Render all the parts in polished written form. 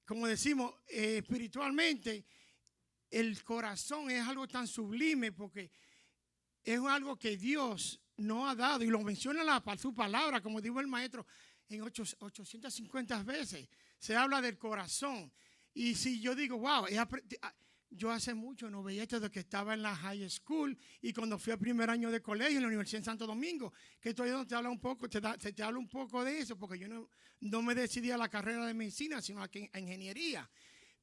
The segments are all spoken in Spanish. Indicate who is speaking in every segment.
Speaker 1: como decimos, espiritualmente, el corazón es algo tan sublime porque es algo que Dios nos ha dado y lo menciona su palabra, como dijo el maestro, en 850 veces. Se habla del corazón. Y si yo digo, wow, yo hace mucho no veía esto desde que estaba en la high school y cuando fui al primer año de colegio en la Universidad de Santo Domingo, que todavía te habla un poco, te habla un poco de eso, porque yo no me decidí a la carrera de medicina, sino a ingeniería.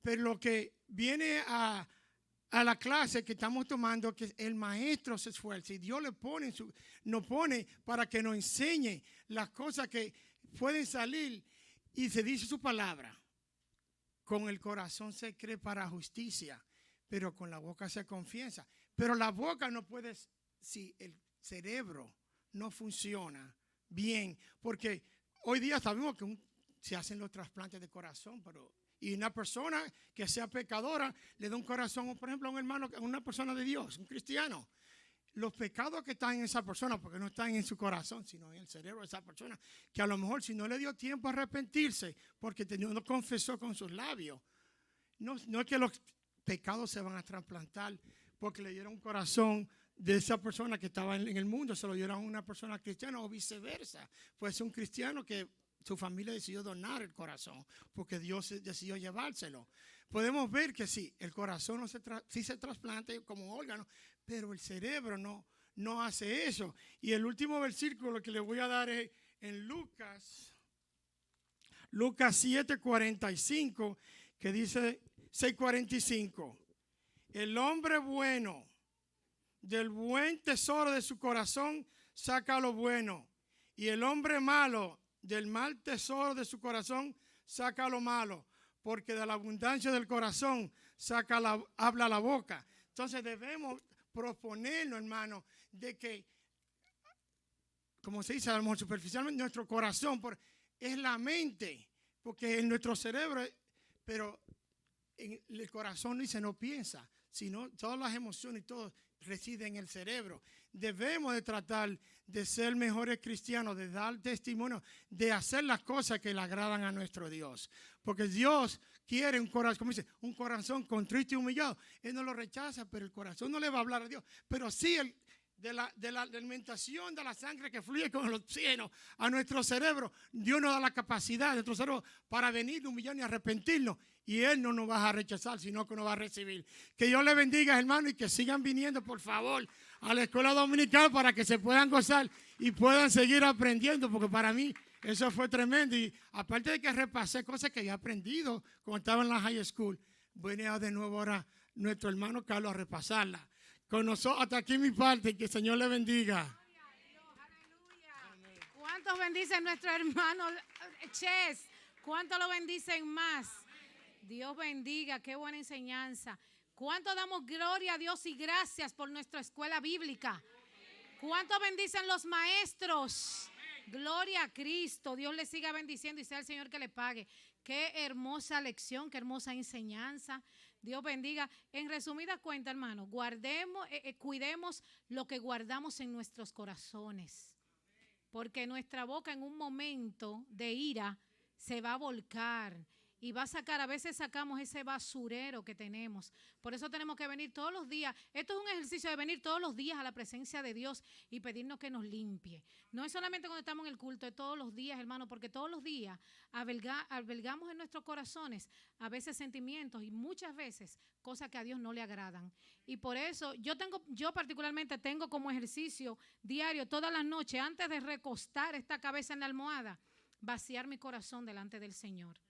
Speaker 1: Pero lo que viene a la clase que estamos tomando, que el maestro se esfuerza y Dios nos pone para que nos enseñe las cosas que pueden salir y se dice su palabra. Con el corazón se cree para justicia, pero con la boca se confiesa. Pero la boca no puede, si el cerebro no funciona bien, porque hoy día sabemos que se hacen los trasplantes de corazón, y una persona que sea pecadora le da un corazón, por ejemplo, a un hermano, a una persona de Dios, un cristiano. Los pecados que están en esa persona, porque no están en su corazón, sino en el cerebro de esa persona, que a lo mejor si no le dio tiempo a arrepentirse, porque no confesó con sus labios, no es que los pecados se van a trasplantar porque le dieron un corazón de esa persona que estaba en el mundo, se lo dieron a una persona cristiana o viceversa. Puede ser un cristiano que su familia decidió donar el corazón porque Dios decidió llevárselo. Podemos ver que sí, el corazón sí se trasplanta como órgano, pero el cerebro no hace eso. Y el último versículo que le voy a dar es en Lucas 7:45, que dice 6:45. El hombre bueno del buen tesoro de su corazón saca lo bueno, y el hombre malo del mal tesoro de su corazón saca lo malo, porque de la abundancia del corazón habla la boca. Entonces debemos proponernos, hermano, de que, como se dice a lo mejor superficialmente, nuestro corazón es la mente, porque en nuestro cerebro, pero en el corazón no piensa, sino todas las emociones y todo reside en el cerebro. Debemos de tratar de ser mejores cristianos, de dar testimonio, de hacer las cosas que le agradan a nuestro Dios. Porque Dios quiere un corazón, como dice, un corazón contrito y humillado. Él no lo rechaza, pero el corazón no le va a hablar a Dios. Pero sí de la alimentación de la sangre que fluye con el oxígeno a nuestro cerebro, Dios nos da la capacidad de nuestro cerebro para venir, humillarnos y arrepentirnos. Y Él no nos va a rechazar, sino que nos va a recibir. Que Dios les bendiga, hermano, y que sigan viniendo, por favor, a la escuela dominical para que se puedan gozar y puedan seguir aprendiendo, porque para mí eso fue tremendo. Y aparte de que repasé cosas que había aprendido cuando estaba en la high school, viene de nuevo ahora nuestro hermano Carlos a repasarla. Con nosotros, hasta aquí mi parte, que el Señor le bendiga.
Speaker 2: Aleluya. ¿Cuántos bendicen nuestro hermano Ches? ¿Cuántos lo bendicen más? Dios bendiga, qué buena enseñanza. ¿Cuánto damos gloria a Dios y gracias por nuestra escuela bíblica? ¿Cuánto bendicen los maestros? Gloria a Cristo. Dios les siga bendiciendo y sea el Señor que le pague. Qué hermosa lección, qué hermosa enseñanza. Dios bendiga. En resumida cuenta, hermano, cuidemos lo que guardamos en nuestros corazones. Porque nuestra boca en un momento de ira se va a volcar y va a sacar, a veces sacamos ese basurero que tenemos. Por eso tenemos que venir todos los días. Esto es un ejercicio de venir todos los días a la presencia de Dios y pedirnos que nos limpie. No es solamente cuando estamos en el culto, es todos los días, hermano, porque todos los días albergamos en nuestros corazones a veces sentimientos y muchas veces cosas que a Dios no le agradan. Y por eso yo particularmente tengo como ejercicio diario todas las noches, antes de recostar esta cabeza en la almohada, vaciar mi corazón delante del Señor.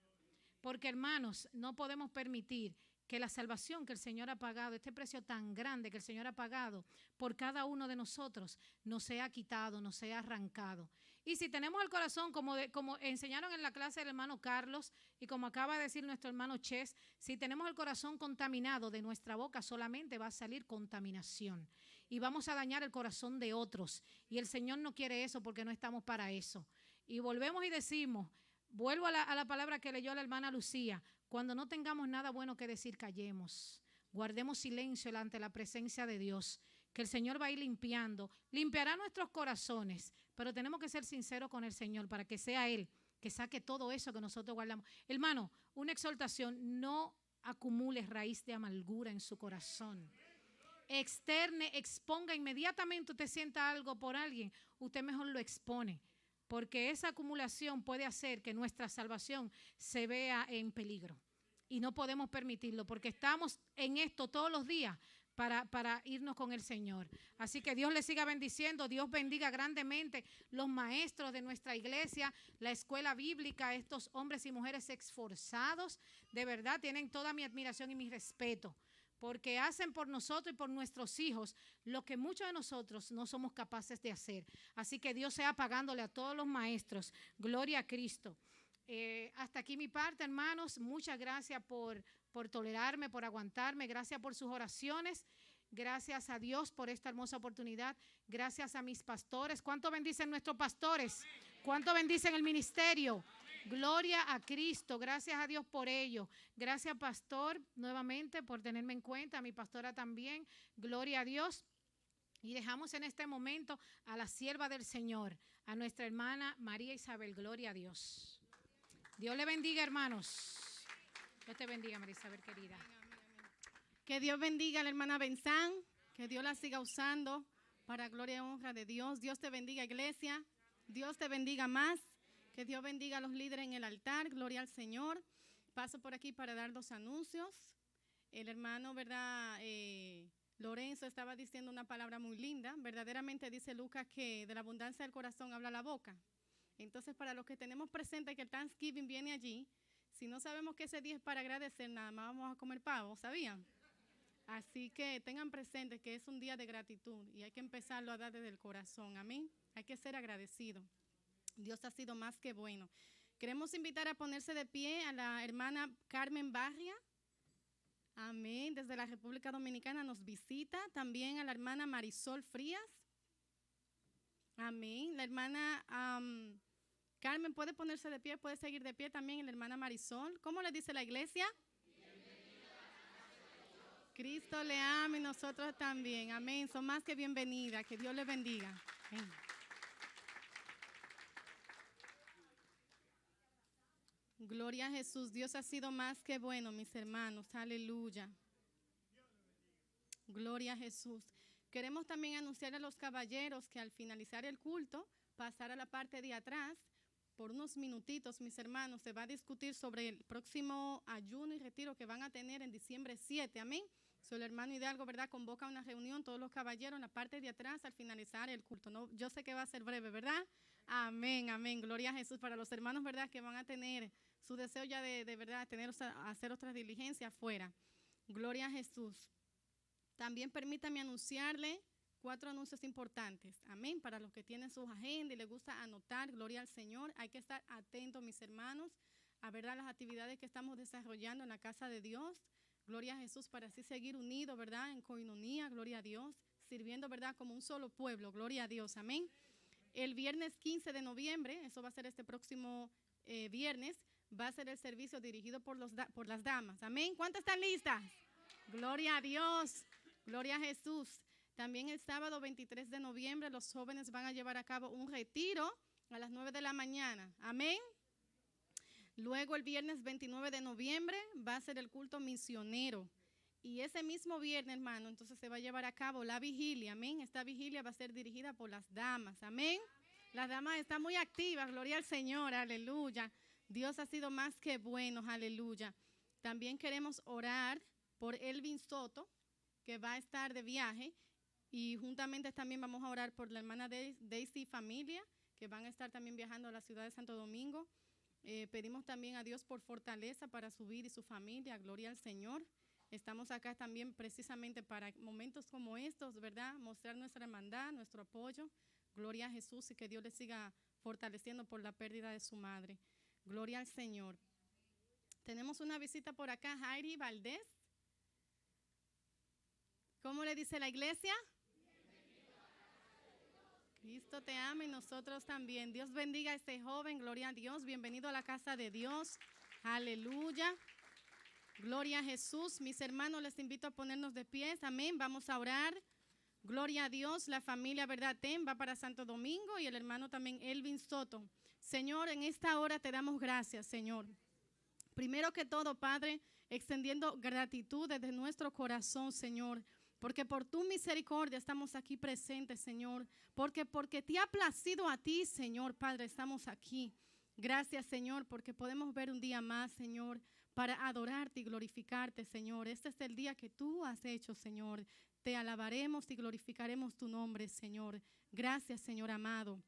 Speaker 2: Porque, hermanos, no podemos permitir que la salvación que el Señor ha pagado, este precio tan grande que el Señor ha pagado por cada uno de nosotros, nos sea quitado, nos sea arrancado. Y si tenemos el corazón, como enseñaron en la clase del hermano Carlos y como acaba de decir nuestro hermano Ches, si tenemos el corazón contaminado, de nuestra boca solamente va a salir contaminación. Y vamos a dañar el corazón de otros. Y el Señor no quiere eso porque no estamos para eso. Y volvemos y decimos... Vuelvo a la palabra que leyó la hermana Lucía. Cuando no tengamos nada bueno que decir, callemos. Guardemos silencio ante la presencia de Dios. Que el Señor va a ir limpiando. Limpiará nuestros corazones. Pero tenemos que ser sinceros con el Señor para que sea Él que saque todo eso que nosotros guardamos. Hermano, una exhortación, no acumule raíz de amargura en su corazón. Externe, exponga inmediatamente. Usted sienta algo por alguien, usted mejor lo expone, porque esa acumulación puede hacer que nuestra salvación se vea en peligro y no podemos permitirlo, porque estamos en esto todos los días para irnos con el Señor. Así que Dios le siga bendiciendo. Dios bendiga grandemente los maestros de nuestra iglesia, la escuela bíblica, estos hombres y mujeres esforzados, de verdad tienen toda mi admiración y mi respeto, porque hacen por nosotros y por nuestros hijos lo que muchos de nosotros no somos capaces de hacer. Así que Dios sea pagándole a todos los maestros. Gloria a Cristo. Hasta aquí mi parte, hermanos. Muchas gracias por tolerarme, por aguantarme. Gracias por sus oraciones. Gracias a Dios por esta hermosa oportunidad. Gracias a mis pastores. ¿Cuánto bendicen nuestros pastores? ¿Cuánto bendicen el ministerio? Gloria a Cristo, gracias a Dios por ello. Gracias, pastor, nuevamente por tenerme en cuenta, a mi pastora también. Gloria a Dios. Y dejamos en este momento a la sierva del Señor, a nuestra hermana María Isabel. Gloria a Dios. Dios le bendiga, hermanos. Dios te bendiga, María Isabel, querida.
Speaker 3: Que Dios bendiga a la hermana Benzán, que Dios la siga usando para gloria y honra de Dios. Dios te bendiga, iglesia. Dios te bendiga más. Que Dios bendiga a los líderes en el altar. Gloria al Señor. Paso por aquí para dar 2 anuncios. El hermano, ¿verdad? Lorenzo estaba diciendo una palabra muy linda. Verdaderamente dice Lucas que de la abundancia del corazón habla la boca. Entonces, para los que tenemos presente que el Thanksgiving viene allí, si no sabemos que ese día es para agradecer, nada más vamos a comer pavo, ¿sabían? Así que tengan presente que es un día de gratitud y hay que empezarlo a dar desde el corazón. Amén. Hay que ser agradecido. Dios ha sido más que bueno. Queremos invitar a ponerse de pie a la hermana Carmen Barria. Amén. Desde la República Dominicana nos visita. También a la hermana Marisol Frías. Amén. La hermana Carmen puede ponerse de pie, puede seguir de pie también. La hermana Marisol. ¿Cómo le dice la iglesia? Cristo le ama y nosotros también. Amén. Son más que bienvenidas. Que Dios les bendiga. Amén. Gloria a Jesús. Dios ha sido más que bueno, mis hermanos. Aleluya. Gloria a Jesús. Queremos también anunciar a los caballeros que al finalizar el culto, pasar a la parte de atrás. Por unos minutitos, mis hermanos, se va a discutir sobre el próximo ayuno y retiro que van a tener en diciembre 7. Amén. El hermano Hidalgo, ¿verdad? Convoca una reunión, todos los caballeros en la parte de atrás al finalizar el culto. No, yo sé que va a ser breve, ¿verdad? Amén, amén. Gloria a Jesús. Para los hermanos, ¿verdad? Que van a tener su deseo ya de verdad, hacer otras diligencias afuera. Gloria a Jesús. También permítame anunciarle 4 anuncios importantes. Amén. Para los que tienen sus agendas y les gusta anotar, gloria al Señor. Hay que estar atentos, mis hermanos, a verdad las actividades que estamos desarrollando en la casa de Dios. Gloria a Jesús, para así seguir unidos, ¿verdad? En coinonía, gloria a Dios, sirviendo, ¿verdad? Como un solo pueblo, gloria a Dios, amén. El viernes 15 de noviembre, eso va a ser este próximo viernes, va a ser el servicio dirigido por las damas, amén. ¿Cuántas están listas? Gloria a Dios, gloria a Jesús. También el sábado 23 de noviembre los jóvenes van a llevar a cabo un retiro a las 9 de la mañana, amén. Luego el viernes 29 de noviembre va a ser el culto misionero. Y ese mismo viernes, hermano, entonces se va a llevar a cabo la vigilia, amén. Esta vigilia va a ser dirigida por las damas, amén. Las damas están muy activas, gloria al Señor, aleluya. Dios ha sido más que bueno, aleluya. También queremos orar por Elvin Soto, que va a estar de viaje. Y juntamente también vamos a orar por la hermana Daisy y familia, que van a estar también viajando a la ciudad de Santo Domingo. Pedimos también a Dios por fortaleza para su vida y su familia, gloria al Señor. Estamos acá también precisamente para momentos como estos, ¿verdad? Mostrar nuestra hermandad, nuestro apoyo, gloria a Jesús y que Dios le siga fortaleciendo por la pérdida de su madre. Gloria al Señor. Tenemos una visita por acá, Jairi Valdés. ¿Cómo le dice la iglesia? Cristo te ama y nosotros también. Dios bendiga a este joven, gloria a Dios. Bienvenido a la casa de Dios. Aleluya. Gloria a Jesús. Mis hermanos, les invito a ponernos de pies. Amén. Vamos a orar. Gloria a Dios. La familia, ¿verdad? Ten va para Santo Domingo y el hermano también Elvin Soto. Señor, en esta hora te damos gracias, Señor. Primero que todo, Padre, extendiendo gratitud desde nuestro corazón, Señor, porque por tu misericordia estamos aquí presentes, Señor, porque te ha placido a ti, Señor, Padre, estamos aquí. Gracias, Señor, porque podemos ver un día más, Señor, para adorarte y glorificarte, Señor. Este es el día que tú has hecho, Señor. Te alabaremos y glorificaremos tu nombre, Señor. Gracias, Señor amado.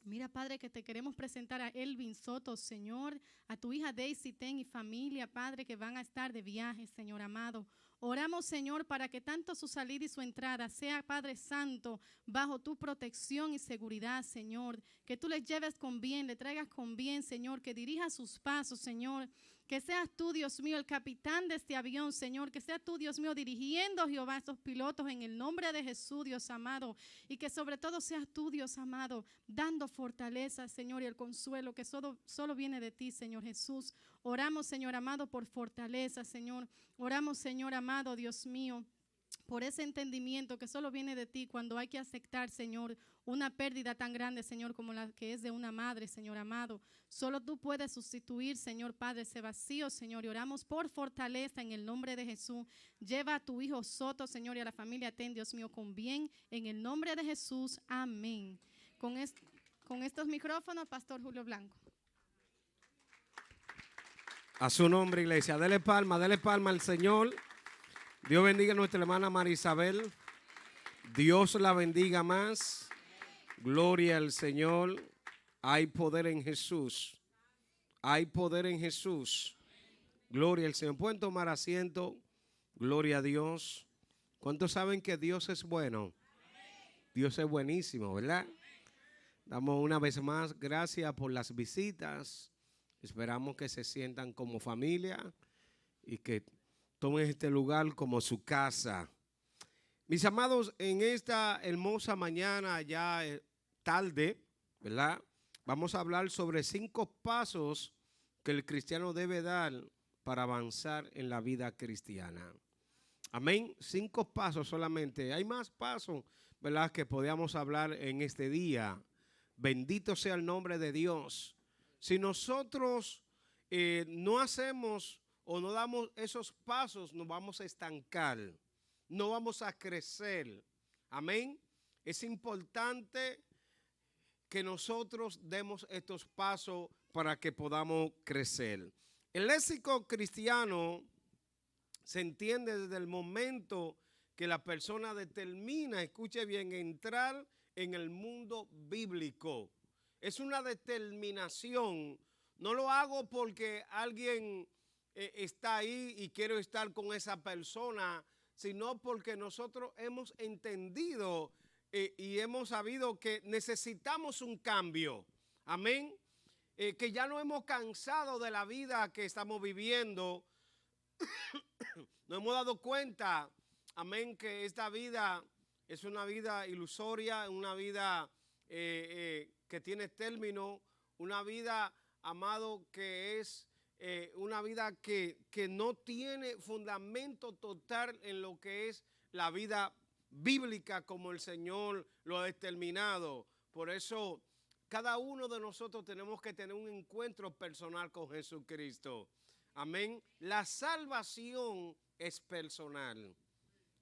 Speaker 3: Mira, Padre, que te queremos presentar a Elvin Soto, Señor, a tu hija Daisy Ten y familia, Padre, que van a estar de viaje, Señor amado. Oramos, Señor, para que tanto su salida y su entrada sea, Padre Santo, bajo tu protección y seguridad, Señor. Que tú les lleves con bien, le traigas con bien, Señor, que dirijas sus pasos, Señor. Que seas tú, Dios mío, el capitán de este avión, Señor. Que seas tú, Dios mío, dirigiendo, Jehová, a estos pilotos en el nombre de Jesús, Dios amado. Y que sobre todo seas tú, Dios amado, dando fortaleza, Señor, y el consuelo que solo viene de ti, Señor Jesús. Oramos, Señor amado, por fortaleza, Señor. Oramos, Señor amado, Dios mío, por ese entendimiento que solo viene de ti cuando hay que aceptar, Señor, una pérdida tan grande, Señor, como la que es de una madre, Señor amado. Solo tú puedes sustituir, Señor Padre, ese vacío, Señor. Y oramos por fortaleza en el nombre de Jesús. Lleva a tu hijo Soto, Señor, y a la familia Ten, Dios mío, con bien. En el nombre de Jesús, amén. Con estos micrófonos, Pastor Julio Blanco.
Speaker 4: A su nombre, iglesia. Dele palma al Señor. Dios bendiga a nuestra hermana María Isabel. Dios la bendiga más. Gloria al Señor. Hay poder en Jesús. Hay poder en Jesús. Gloria al Señor. ¿Pueden tomar asiento? Gloria a Dios. ¿Cuántos saben que Dios es bueno? Dios es buenísimo, ¿verdad? Damos una vez más gracias por las visitas. Esperamos que se sientan como familia y que tomen este lugar como su casa. Mis amados, en esta hermosa mañana ya tarde, ¿verdad? Vamos a hablar sobre 5 pasos que el cristiano debe dar para avanzar en la vida cristiana. Amén. 5 pasos solamente. Hay más pasos, ¿verdad?, que podíamos hablar en este día. Bendito sea el nombre de Dios. Si nosotros no hacemos o no damos esos pasos, nos vamos a estancar, no vamos a crecer. Amén. Es importante que nosotros demos estos pasos para que podamos crecer. El éxito cristiano se entiende desde el momento que la persona determina, escuche bien, entrar en el mundo bíblico. Es una determinación. No lo hago porque alguien está ahí y quiero estar con esa persona, sino porque nosotros hemos entendido y hemos sabido que necesitamos un cambio. Amén. Que ya no hemos cansado de la vida que estamos viviendo. Nos hemos dado cuenta, amén, que esta vida es una vida ilusoria, una vida que tiene término, una vida, amado, que es una vida que no tiene fundamento total en lo que es la vida bíblica como el Señor lo ha determinado. Por eso, cada uno de nosotros tenemos que tener un encuentro personal con Jesucristo. Amén. La salvación es personal,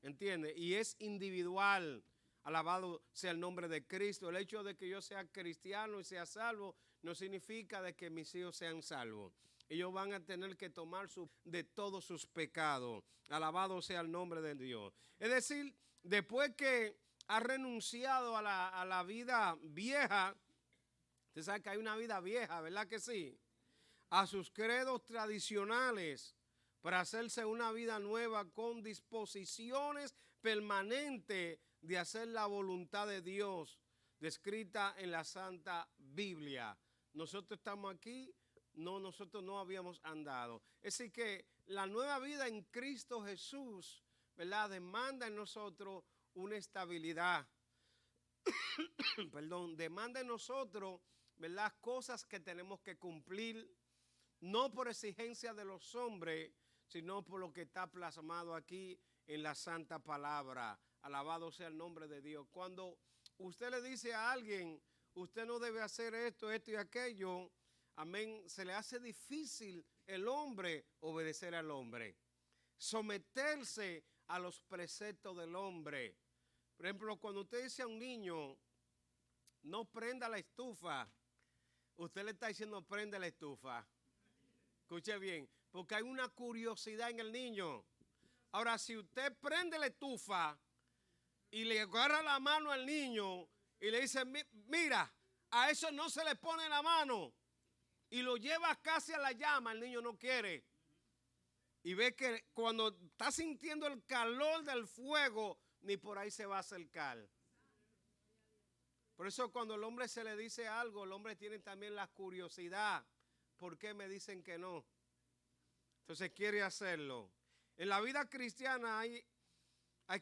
Speaker 4: ¿entiende? Y es individual. Alabado sea el nombre de Cristo. El hecho de que yo sea cristiano y sea salvo no significa de que mis hijos sean salvos. Ellos van a tener que tomar de todos sus pecados. Alabado sea el nombre de Dios. Es decir, después que ha renunciado a la vida vieja, usted sabe que hay una vida vieja, ¿verdad que sí? A sus credos tradicionales para hacerse una vida nueva con disposiciones permanentes de hacer la voluntad de Dios descrita en la Santa Biblia. Nosotros estamos aquí, nosotros no habíamos andado. Es decir que la nueva vida en Cristo Jesús, ¿verdad?, demanda en nosotros una estabilidad. Perdón, demanda en nosotros, ¿verdad?, cosas que tenemos que cumplir, no por exigencia de los hombres, sino por lo que está plasmado aquí en la Santa Palabra. Alabado sea el nombre de Dios. Cuando usted le dice a alguien, usted no debe hacer esto, esto y aquello, amén, se le hace difícil el hombre obedecer al hombre, someterse a los preceptos del hombre. Por ejemplo, cuando usted dice a un niño, no prenda la estufa, usted le está diciendo prende la estufa. Escuche bien, porque hay una curiosidad en el niño. Ahora, si usted prende la estufa y le agarra la mano al niño y le dice, mira, a eso no se le pone la mano, y lo lleva casi a la llama, el niño no quiere. Y ve que cuando está sintiendo el calor del fuego, ni por ahí se va a acercar. Por eso cuando al hombre se le dice algo, el hombre tiene también la curiosidad. ¿Por qué me dicen que no? Entonces quiere hacerlo. En la vida cristiana hay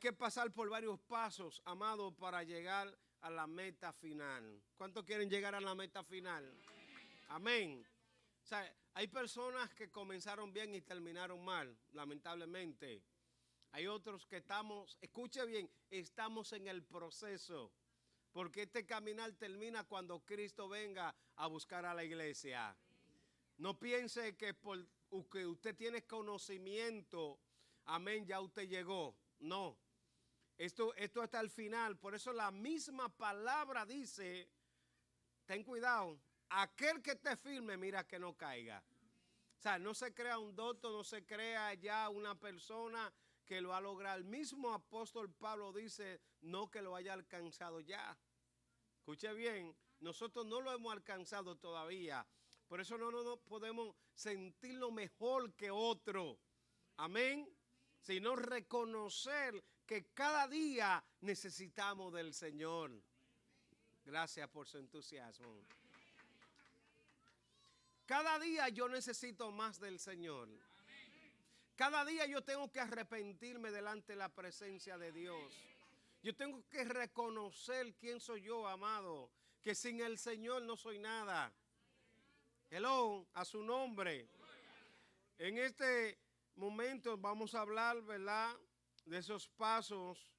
Speaker 4: que pasar por varios pasos, amados, para llegar a la meta final. ¿Cuántos quieren llegar a la meta final? Amén. O sea, hay personas que comenzaron bien y terminaron mal, lamentablemente. Hay otros que estamos, escuche bien, estamos en el proceso. Porque este caminar termina cuando Cristo venga a buscar a la iglesia. No piense que porque usted tiene conocimiento, amén, ya usted llegó. No. Esto hasta el final. Por eso la misma palabra dice, ten cuidado, aquel que esté firme, mira que no caiga. O sea, no se crea un doctor, no se crea ya una persona que lo ha logrado. El mismo apóstol Pablo dice, no que lo haya alcanzado ya. Escuche bien, nosotros no lo hemos alcanzado todavía. Por eso no podemos sentirlo mejor que otro. Amén. Sino reconocer que cada día necesitamos del Señor. Gracias por su entusiasmo. Cada día yo necesito más del Señor. Cada día yo tengo que arrepentirme delante de la presencia de Dios. Yo tengo que reconocer quién soy yo, amado. Que sin el Señor no soy nada. Hello, a su nombre. En este momento vamos a hablar, ¿verdad?, de esos pasos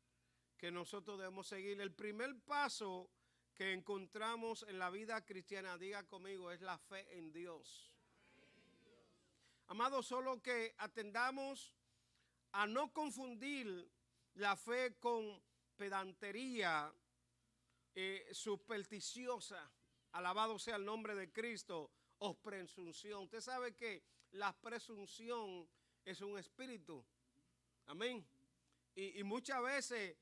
Speaker 4: que nosotros debemos seguir. El primer paso que encontramos en la vida cristiana, diga conmigo, es la fe en Dios. Amado, solo que atendamos a no confundir la fe con pedantería supersticiosa, alabado sea el nombre de Cristo, o presunción. Usted sabe que la presunción es un espíritu. Amén. Y muchas veces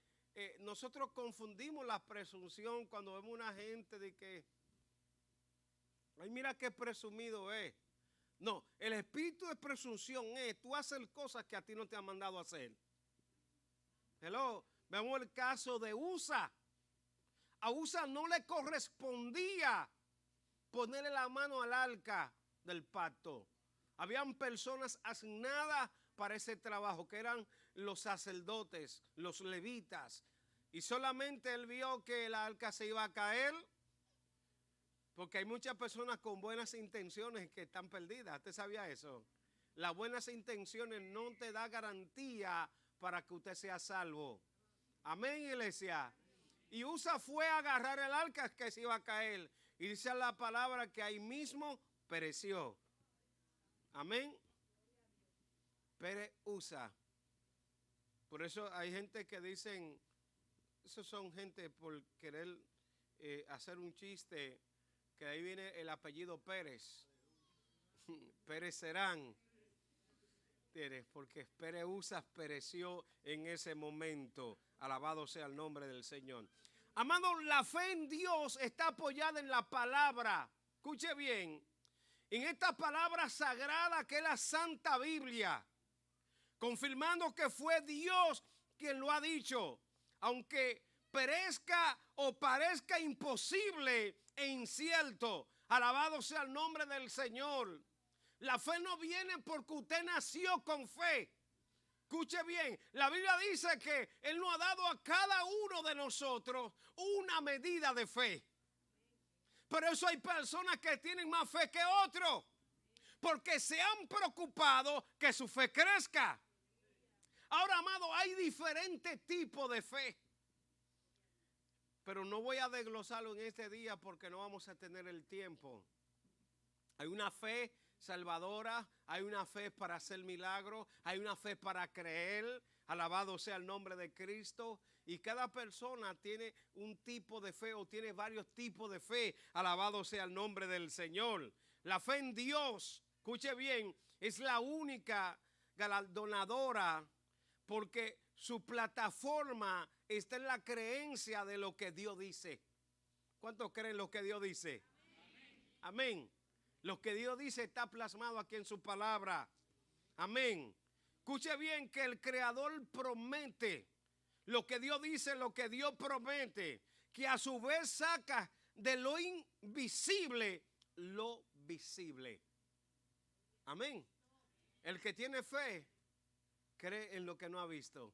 Speaker 4: nosotros confundimos la presunción cuando vemos una gente de que, ay, mira qué presumido es. No, el espíritu de presunción es tú hacer cosas que a ti no te han mandado a hacer. Hello, vemos el caso de Usa. A Usa no le correspondía ponerle la mano al arca del pacto. Habían personas asignadas para ese trabajo, que eran los sacerdotes, los levitas. Y solamente él vio que el arca se iba a caer, porque hay muchas personas con buenas intenciones que están perdidas. ¿Usted sabía eso? Las buenas intenciones no te da garantía para que usted sea salvo. Amén, iglesia. Y Usa fue a agarrar el arca que se iba a caer. Y dice la palabra que ahí mismo pereció. Amén. Usa. Por eso hay gente que dicen, esos son gente por querer hacer un chiste, que ahí viene el apellido Pérez. Pérez Serán. Porque Usa pereció en ese momento. Alabado sea el nombre del Señor. Amado, la fe en Dios está apoyada en la palabra. Escuche bien. En esta palabra sagrada que es la Santa Biblia. Confirmando que fue Dios quien lo ha dicho. Aunque perezca o parezca imposible e incierto. Alabado sea el nombre del Señor. La fe no viene porque usted nació con fe. Escuche bien, la Biblia dice que Él nos ha dado a cada uno de nosotros una medida de fe. Pero eso hay personas que tienen más fe que otros, porque se han preocupado que su fe crezca. Ahora, amado, hay diferentes tipos de fe. Pero no voy a desglosarlo en este día porque no vamos a tener el tiempo. Hay una fe salvadora, hay una fe para hacer milagros, hay una fe para creer. Alabado sea el nombre de Cristo. Y cada persona tiene un tipo de fe o tiene varios tipos de fe. Alabado sea el nombre del Señor. La fe en Dios, escuche bien, es la única galardonadora porque su plataforma está en la creencia de lo que Dios dice. ¿Cuántos creen lo que Dios dice? Amén. Lo que Dios dice está plasmado aquí en su palabra. Amén. Escuche bien que el Creador promete lo que Dios dice, lo que Dios promete, que a su vez saca de lo invisible lo visible. Amén. El que tiene fe cree en lo que no ha visto.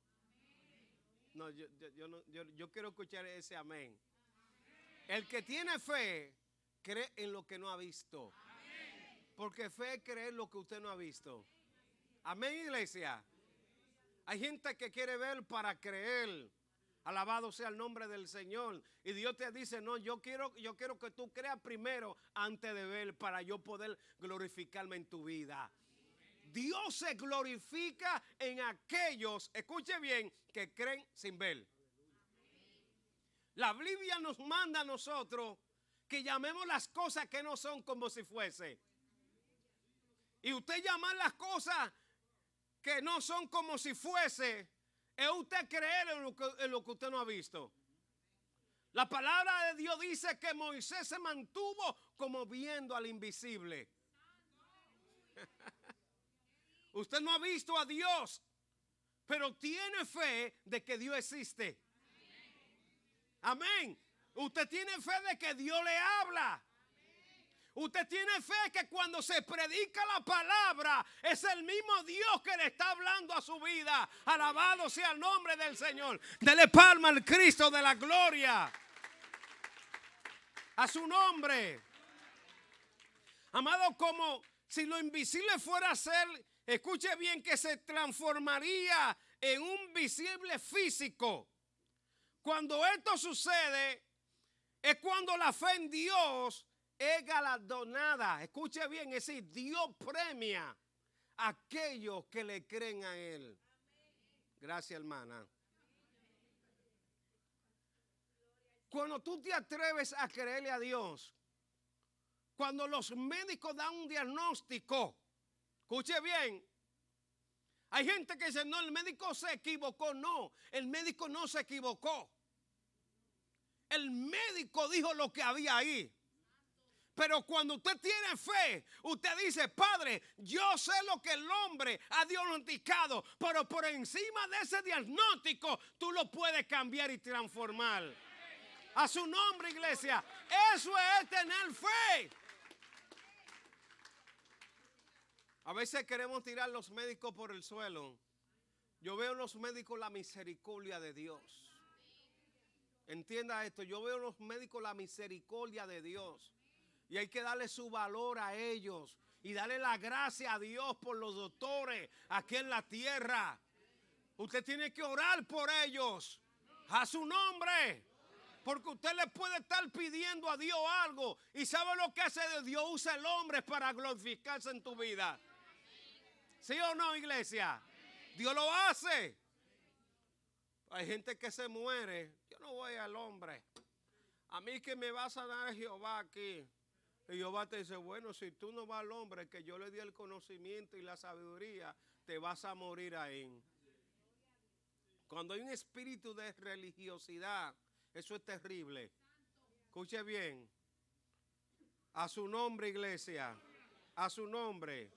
Speaker 4: No, yo quiero escuchar ese amén. El que tiene fe cree en lo que no ha visto. Porque fe es creer lo que usted no ha visto. Amén, iglesia. Hay gente que quiere ver para creer. Alabado sea el nombre del Señor. Y Dios te dice, no, yo quiero que tú creas primero antes de ver para yo poder glorificarme en tu vida. Dios se glorifica en aquellos, escuche bien, que creen sin ver. La Biblia nos manda a nosotros que llamemos las cosas que no son como si fuese. Y usted llamar las cosas que no son como si fuese, es usted creer en lo que usted no ha visto. La palabra de Dios dice que Moisés se mantuvo como viendo al invisible. Usted no ha visto a Dios, pero tiene fe de que Dios existe. Amén. Usted tiene fe de que Dios le habla. Usted tiene fe que cuando se predica la palabra es el mismo Dios que le está hablando a su vida. Alabado sea el nombre del Señor. Dele palma al Cristo de la gloria. A su nombre. Amado, como si lo invisible fuera a ser, escuche bien, que se transformaría en un visible físico. Cuando esto sucede es cuando la fe en Dios es galardonada. Escuche bien, es decir, Dios premia a aquellos que le creen a Él. Gracias, hermana. Cuando tú te atreves a creerle a Dios, cuando los médicos dan un diagnóstico, escuche bien, hay gente que dice, no, el médico se equivocó. No, el médico no se equivocó. El médico dijo lo que había ahí. Pero cuando usted tiene fe, usted dice, Padre, yo sé lo que el hombre ha diagnosticado, pero por encima de ese diagnóstico, tú lo puedes cambiar y transformar. A su nombre, iglesia. Eso es tener fe. A veces queremos tirar los médicos por el suelo. Yo veo en los médicos la misericordia de Dios. Entienda esto, yo veo en los médicos la misericordia de Dios. Y hay que darle su valor a ellos. Y darle la gracia a Dios por los doctores aquí en la tierra. Usted tiene que orar por ellos. A su nombre. Porque usted le puede estar pidiendo a Dios algo. Y sabe lo que hace Dios. Usa el hombre para glorificarse en tu vida. ¿Sí o no, iglesia? Dios lo hace. Hay gente que se muere. Yo no voy al hombre. A mí que me va a sanar Jehová aquí. Y Jehová te dice, bueno, si tú no vas al hombre que yo le di el conocimiento y la sabiduría, te vas a morir ahí. Cuando hay un espíritu de religiosidad, eso es terrible. Escuche bien. A su nombre, iglesia. A su nombre.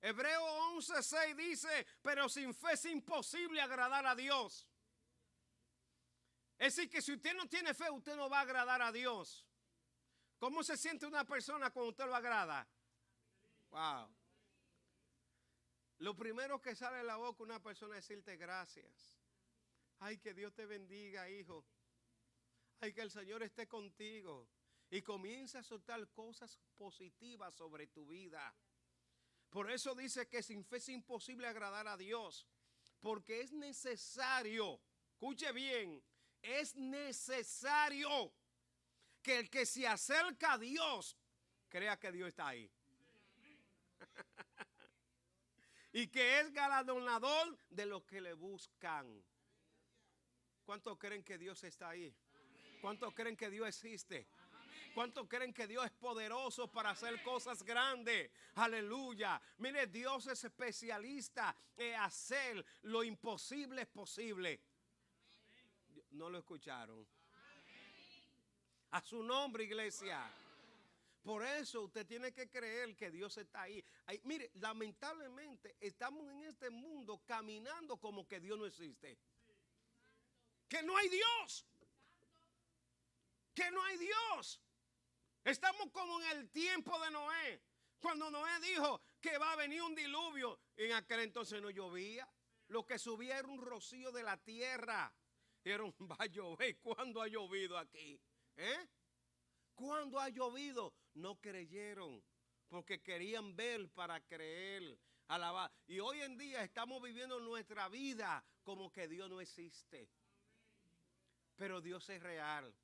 Speaker 4: Hebreos 11:6 dice, pero sin fe es imposible agradar a Dios. Es decir, que si usted no tiene fe, usted no va a agradar a Dios. ¿Cómo se siente una persona cuando usted lo agrada? Wow. Lo primero que sale de la boca de una persona es decirte gracias. Ay, que Dios te bendiga, hijo. Ay, que el Señor esté contigo. Y comienza a soltar cosas positivas sobre tu vida. Por eso dice que sin fe es imposible agradar a Dios. Porque es necesario, escuche bien, es necesario que el que se acerca a Dios crea que Dios está ahí. Y que es galardonador de los que le buscan. ¿Cuántos creen que Dios está ahí? ¿Cuántos creen que Dios existe? ¿Cuántos creen que Dios es poderoso para hacer cosas grandes? Aleluya. Mire, Dios es especialista en hacer lo imposible posible. ¿No lo escucharon? A su nombre, iglesia. Por eso usted tiene que creer que Dios está ahí. Mire, lamentablemente estamos en este mundo caminando como que Dios no existe. Que no hay Dios. Que no hay Dios. Estamos como en el tiempo de Noé. Cuando Noé dijo que va a venir un diluvio, en aquel entonces no llovía. Lo que subía era un rocío de la tierra. Dijeron, va a llover. ¿Cuándo ha llovido aquí? ¿Cuándo ha llovido? No creyeron, porque querían ver para creer, alabar. Y hoy en día estamos viviendo nuestra vida como que Dios no existe. Pero Dios es real.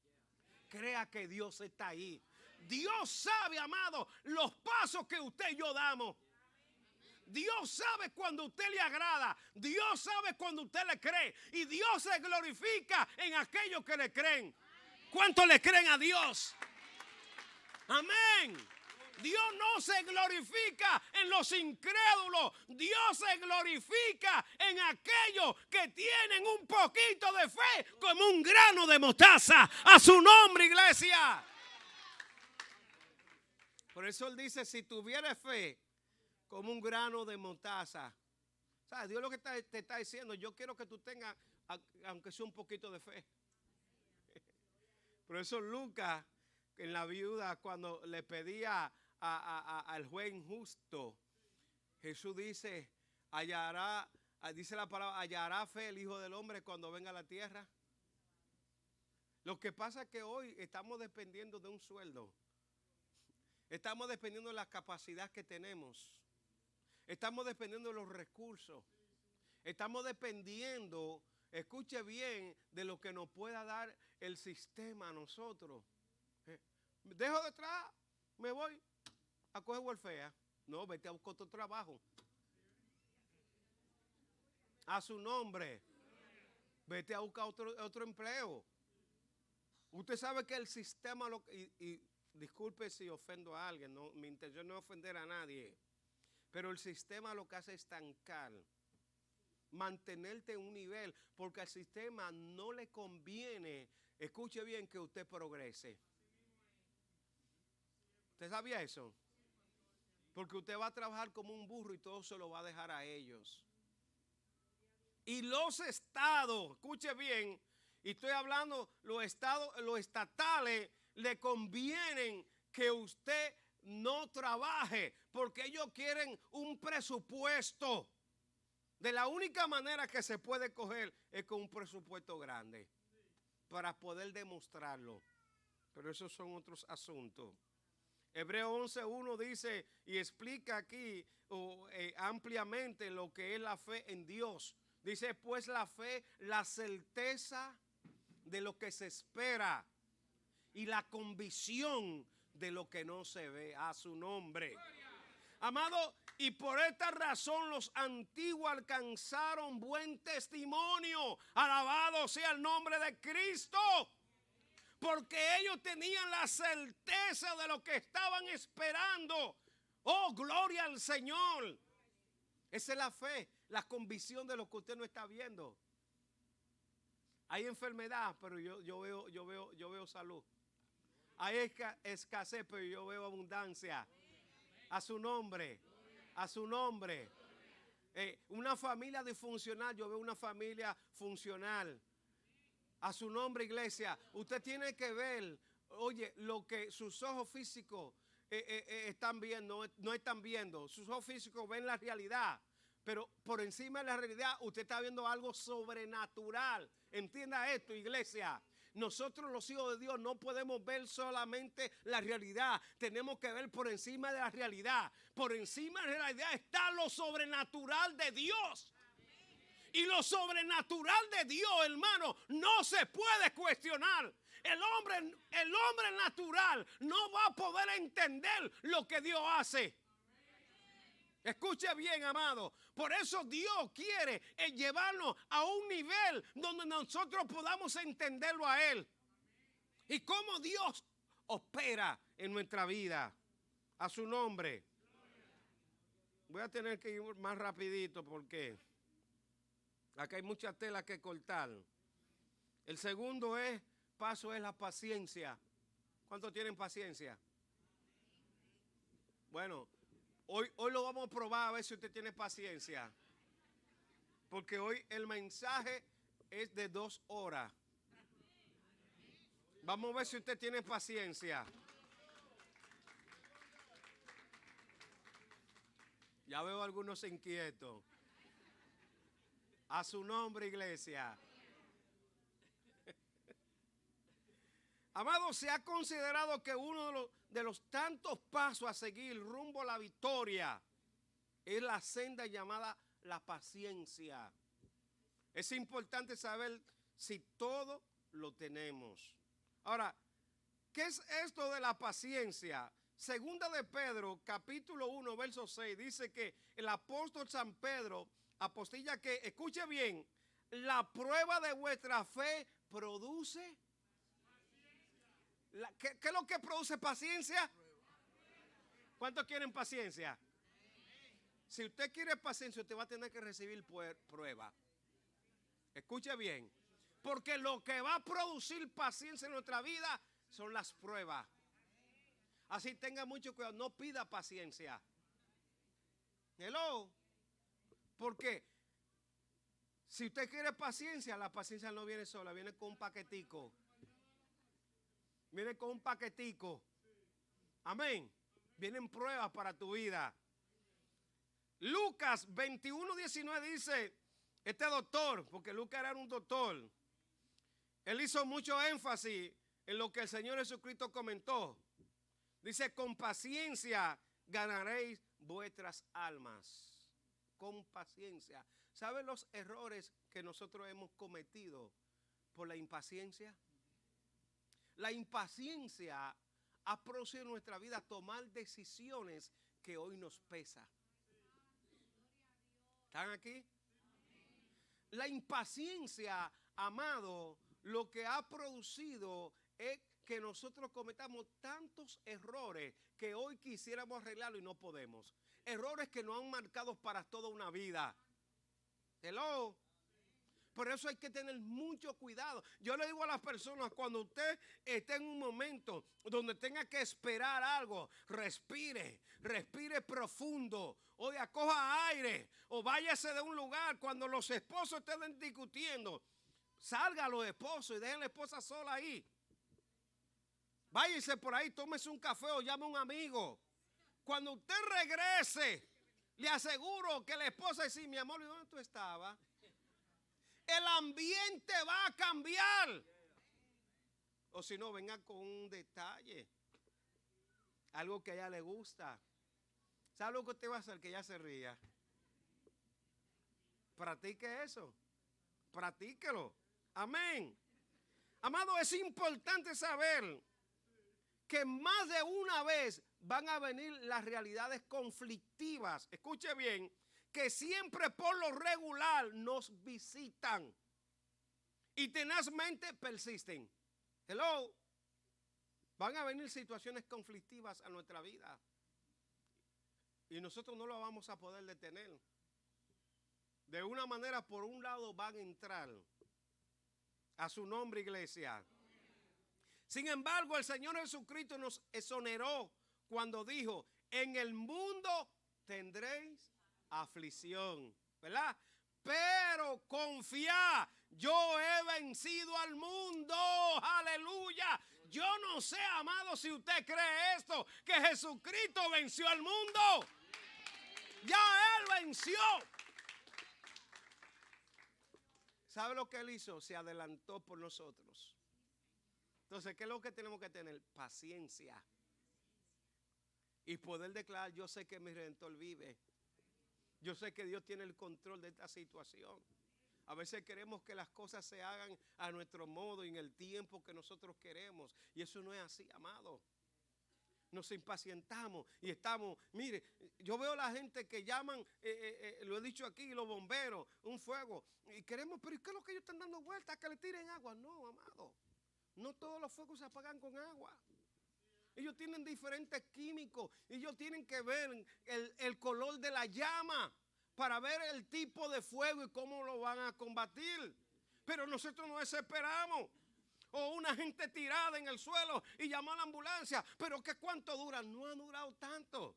Speaker 4: Crea que Dios está ahí. Dios sabe, amado, los pasos que usted y yo damos. Dios sabe cuando usted le agrada. Dios sabe cuando usted le cree. Y Dios se glorifica en aquellos que le creen. ¿Cuántos le creen a Dios? Amén. Dios no se glorifica en los incrédulos. Dios se glorifica en aquellos que tienen un poquito de fe como un grano de mostaza. A su nombre, iglesia. Por eso Él dice, si tuvieras fe como un grano de mostaza. ¿Sabes? Dios lo que te está diciendo, yo quiero que tú tengas, aunque sea un poquito de fe. Por eso Lucas, en la viuda, cuando le pedía al juez injusto, Jesús dice, dice la palabra, hallará fe el Hijo del Hombre cuando venga a la tierra. Lo que pasa es que hoy estamos dependiendo de un sueldo. Estamos dependiendo de la capacidad que tenemos. Estamos dependiendo de los recursos. Estamos dependiendo, escuche bien, de lo que nos pueda dar el sistema a nosotros. Dejo de trabajar, me voy a coger welfare. No, vete a buscar otro trabajo. A su nombre. Vete a buscar otro empleo. Usted sabe que el sistema, y disculpe si ofendo a alguien, no, mi intención no es ofender a nadie, pero el sistema lo que hace es estancar, mantenerte en un nivel, porque al sistema no le conviene, escuche bien, que usted progrese. ¿Usted sabía eso? Porque usted va a trabajar como un burro y todo se lo va a dejar a ellos. Y los estados, escuche bien, y estoy hablando, los estatales le convienen que usted no trabaje, porque ellos quieren un presupuesto. De la única manera que se puede coger es con un presupuesto grande, para poder demostrarlo. Pero esos son otros asuntos. Hebreos 11:1 dice y explica aquí ampliamente lo que es la fe en Dios. Dice, pues la fe, la certeza de lo que se espera y la convicción de lo que no se ve. A su nombre. Amado, y por esta razón los antiguos alcanzaron buen testimonio. Alabado sea el nombre de Cristo. Porque ellos tenían la certeza de lo que estaban esperando. Oh, gloria al Señor. Esa es la fe, la convicción de lo que usted no está viendo. Hay enfermedad, pero yo veo salud. Hay escasez, pero yo veo abundancia. A su nombre, a su nombre. Una familia disfuncional, yo veo una familia funcional. A su nombre, iglesia. Usted tiene que ver, oye, lo que sus ojos físicos están viendo, no están viendo. Sus ojos físicos ven la realidad, pero por encima de la realidad usted está viendo algo sobrenatural. Entienda esto, iglesia. Nosotros los hijos de Dios no podemos ver solamente la realidad. Tenemos que ver por encima de la realidad. Por encima de la realidad está lo sobrenatural de Dios. Y lo sobrenatural de Dios, hermano, no se puede cuestionar. El hombre natural no va a poder entender lo que Dios hace. Escuche bien, amado. Por eso Dios quiere llevarnos a un nivel donde nosotros podamos entenderlo a Él. Y cómo Dios opera en nuestra vida. A su nombre. Voy a tener que ir más rapidito porque acá hay mucha tela que cortar. El segundo paso es la paciencia. ¿Cuántos tienen paciencia? Bueno, hoy lo vamos a probar a ver si usted tiene paciencia. Porque hoy el mensaje es de 2 horas. Vamos a ver si usted tiene paciencia. Ya veo algunos inquietos. A su nombre, iglesia. Amado, se ha considerado que uno de los tantos pasos a seguir rumbo a la victoria es la senda llamada la paciencia. Es importante saber si todo lo tenemos. Ahora, ¿qué es esto de la paciencia? Segunda de Pedro, capítulo 1, verso 6, dice que el apóstol San Pedro apostilla que, escuche bien, la prueba de vuestra fe produce. ¿Qué es lo que produce paciencia? ¿Cuántos quieren paciencia? Si usted quiere paciencia, usted va a tener que recibir prueba. Escuche bien, porque lo que va a producir paciencia en nuestra vida son las pruebas. Así tenga mucho cuidado, no pida paciencia. Hello. Porque si usted quiere paciencia, la paciencia no viene sola, viene con un paquetico. Viene con un paquetico. Amén. Vienen pruebas para tu vida. Lucas 21:19 dice, este doctor, porque Lucas era un doctor, él hizo mucho énfasis en lo que el Señor Jesucristo comentó. Dice, con paciencia ganaréis vuestras almas. Con paciencia. ¿Saben los errores que nosotros hemos cometido por la impaciencia? La impaciencia ha producido en nuestra vida tomar decisiones que hoy nos pesan. ¿Están aquí? La impaciencia, amado, lo que ha producido es que nosotros cometamos tantos errores que hoy quisiéramos arreglarlo y no podemos. Errores que nos han marcado para toda una vida. Hello. Por eso hay que tener mucho cuidado. Yo le digo a las personas, cuando usted esté en un momento donde tenga que esperar algo, respire profundo. Oiga, coja aire o váyase de un lugar. Cuando los esposos estén discutiendo, salga a los esposos y dejen a la esposa sola ahí. Váyase por ahí, tómese un café o llame a un amigo. Cuando usted regrese, le aseguro que la esposa dice, mi amor, ¿y dónde tú estabas? El ambiente va a cambiar. O si no, venga con un detalle. Algo que a ella le gusta. ¿Sabe lo que usted va a hacer? Que ella se ría. Practique eso. Practíquelo. Amén. Amado, es importante saber que más de una vez van a venir las realidades conflictivas. Escuche bien, que siempre por lo regular nos visitan y tenazmente persisten. Hello. Van a venir situaciones conflictivas a nuestra vida y nosotros no lo vamos a poder detener. De una manera, por un lado van a entrar. A su nombre, iglesia. Sin embargo, el Señor Jesucristo nos exoneró cuando dijo, en el mundo tendréis aflicción, ¿verdad? Pero confía, yo he vencido al mundo, aleluya. Yo no sé, amado, si usted cree esto, que Jesucristo venció al mundo. Ya Él venció. ¿Sabe lo que Él hizo? Se adelantó por nosotros. Entonces, ¿qué es lo que tenemos que tener? Paciencia. Y poder declarar, yo sé que mi Redentor vive. Yo sé que Dios tiene el control de esta situación. A veces queremos que las cosas se hagan a nuestro modo y en el tiempo que nosotros queremos. Y eso no es así, amado. nos impacientamos y estamos, mire, yo veo a la gente que llaman, lo he dicho aquí, los bomberos, un fuego, y queremos, pero ¿qué es lo que ellos están dando vueltas? Que le tiren agua. No, amado, no todos los fuegos se apagan con agua. Ellos tienen diferentes químicos, ellos tienen que ver el color de la llama para ver el tipo de fuego y cómo lo van a combatir. Pero nosotros nos desesperamos. O una gente tirada en el suelo y llamó a la ambulancia. Pero ¿qué cuánto dura? No ha durado tanto.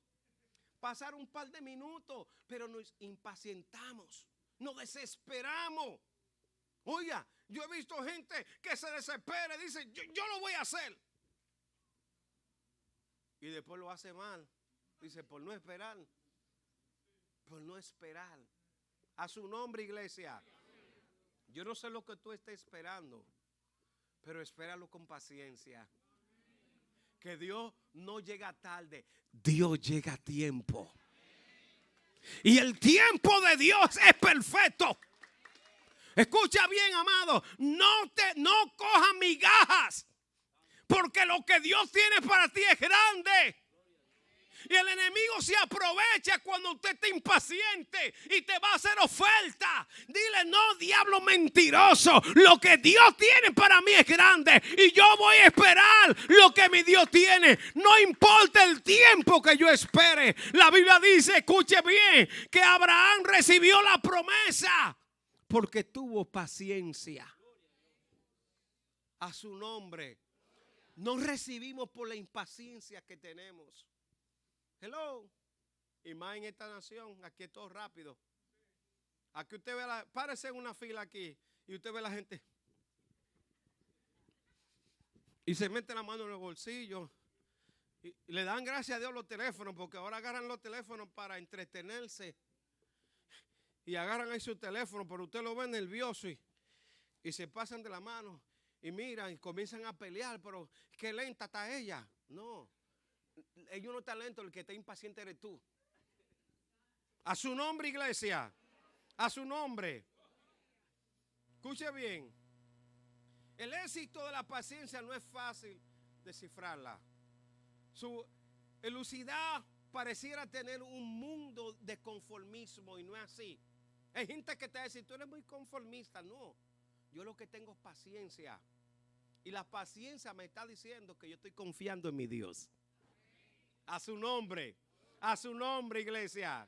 Speaker 4: Pasaron un par de minutos, pero nos impacientamos, nos desesperamos. Oiga, yo he visto gente que se desespera y dice, yo lo voy a hacer. Y después lo hace mal. Dice, por no esperar. Por no esperar. A su nombre, iglesia. Yo no sé lo que tú estés esperando, pero espéralo con paciencia. Que Dios no llega tarde, Dios llega a tiempo. Y el tiempo de Dios es perfecto. Escucha bien, amado, no cojas migajas, porque lo que Dios tiene para ti es grande. Y el enemigo se aprovecha cuando usted está impaciente y te va a hacer oferta. Dile, no, diablo mentiroso. Lo que Dios tiene para mí es grande y yo voy a esperar lo que mi Dios tiene. No importa el tiempo que yo espere. La Biblia dice, escuche bien, que Abraham recibió la promesa porque tuvo paciencia. A su nombre. No recibimos por la impaciencia que tenemos. Hello. Y más en esta nación, aquí es todo rápido. Aquí usted ve párese en una fila aquí y usted ve a la gente. Y se mete la mano en el bolsillo. Y le dan gracias a Dios los teléfonos, porque ahora agarran los teléfonos para entretenerse. Y agarran ahí su teléfono, pero usted lo ve nervioso y se pasan de la mano. Y miran y comienzan a pelear, pero qué lenta está ella. No. Ellos no están lentos, el que está impaciente eres tú. A su nombre, iglesia. A su nombre. Escuche bien. El éxito de la paciencia no es fácil descifrarla. Su elucidad pareciera tener un mundo de conformismo y no es así. Hay gente que te dice, tú eres muy conformista. No, yo lo que tengo es paciencia. Y la paciencia me está diciendo que yo estoy confiando en mi Dios. A su nombre, iglesia.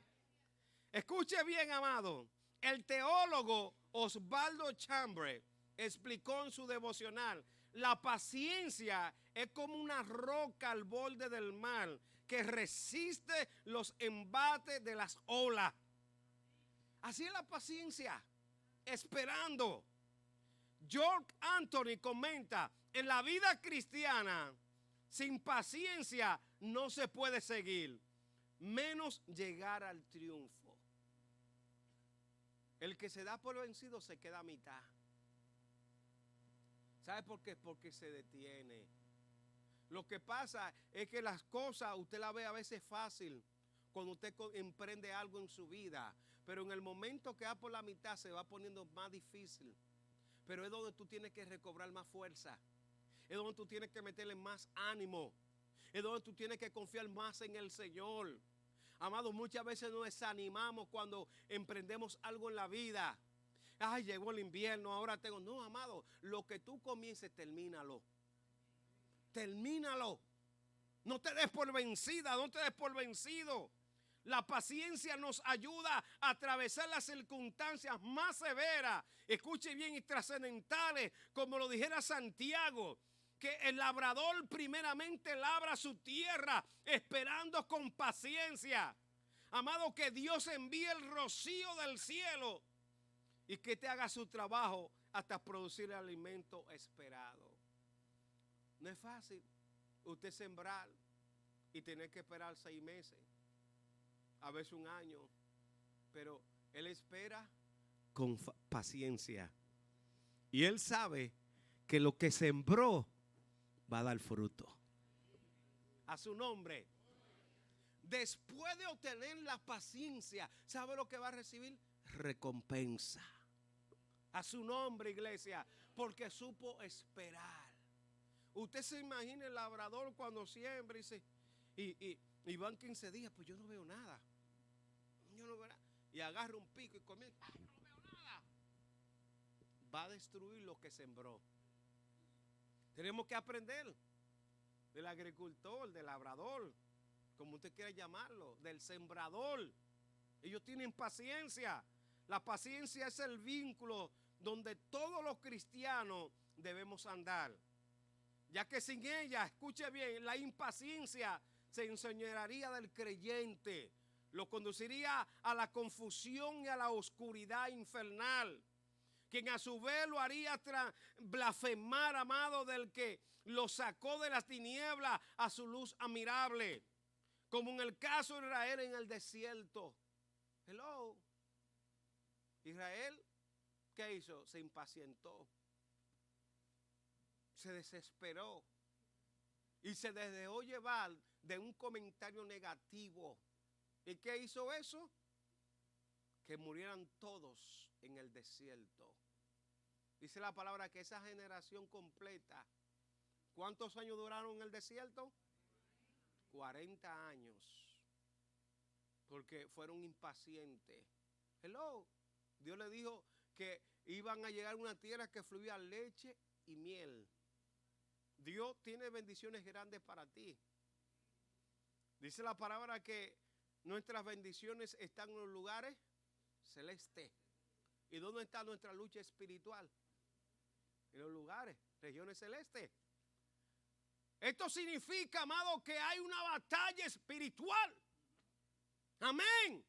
Speaker 4: Escuche bien, amado. El teólogo Osvaldo Chambre explicó en su devocional: la paciencia es como una roca al borde del mar que resiste los embates de las olas. Así es la paciencia, esperando. George Anthony comenta: en la vida cristiana, sin paciencia no se puede seguir, menos llegar al triunfo. El que se da por vencido se queda a mitad. ¿Sabe por qué? Porque se detiene. Lo que pasa es que las cosas usted las ve a veces fácil cuando usted emprende algo en su vida, pero en el momento que va por la mitad se va poniendo más difícil. Pero es donde tú tienes que recobrar más fuerza. Es donde tú tienes que meterle más ánimo. Es donde tú tienes que confiar más en el Señor. Amado, muchas veces nos desanimamos cuando emprendemos algo en la vida. Ay, llegó el invierno, ahora tengo. No, amado, lo que tú comiences, termínalo. Termínalo. No te des por vencida, no te des por vencido. La paciencia nos ayuda a atravesar las circunstancias más severas, escuche bien, y trascendentales, como lo dijera Santiago, que el labrador primeramente labra su tierra esperando con paciencia. Amado, que Dios envíe el rocío del cielo y que te haga su trabajo hasta producir el alimento esperado. No es fácil usted sembrar y tener que esperar 6 meses. A veces 1 año, pero él espera con paciencia. Y él sabe que lo que sembró va a dar fruto. A su nombre. Después de obtener la paciencia, ¿sabe lo que va a recibir? Recompensa. A su nombre, iglesia, porque supo esperar. Usted se imagina el labrador cuando siembra y dice, Y van 15 días, pues yo no veo nada. Yo no veo nada. Y agarra un pico y comienza, ¡ay, no veo nada! Va a destruir lo que sembró. Tenemos que aprender del agricultor, del labrador, como usted quiera llamarlo, del sembrador. Ellos tienen paciencia. La paciencia es el vínculo donde todos los cristianos debemos andar. Ya que sin ella, escuche bien, la impaciencia se enseñorearía del creyente. Lo conduciría a la confusión y a la oscuridad infernal. Quien a su vez lo haría blasfemar, amado, del que lo sacó de las tinieblas a su luz admirable. Como en el caso de Israel en el desierto. Hello. Israel, ¿qué hizo? Se impacientó. Se desesperó. Y se dejó llevar de un comentario negativo. ¿Y qué hizo eso? Que murieran todos en el desierto. Dice la palabra que esa generación completa, ¿cuántos años duraron en el desierto? 40 años. Porque fueron impacientes. Hello. Dios le dijo que iban a llegar a una tierra que fluía leche y miel. Dios tiene bendiciones grandes para ti. Dice la palabra que nuestras bendiciones están en los lugares celestes. ¿Y dónde está nuestra lucha espiritual? En los lugares, regiones celestes. Esto significa, amado, que hay una batalla espiritual. Amén.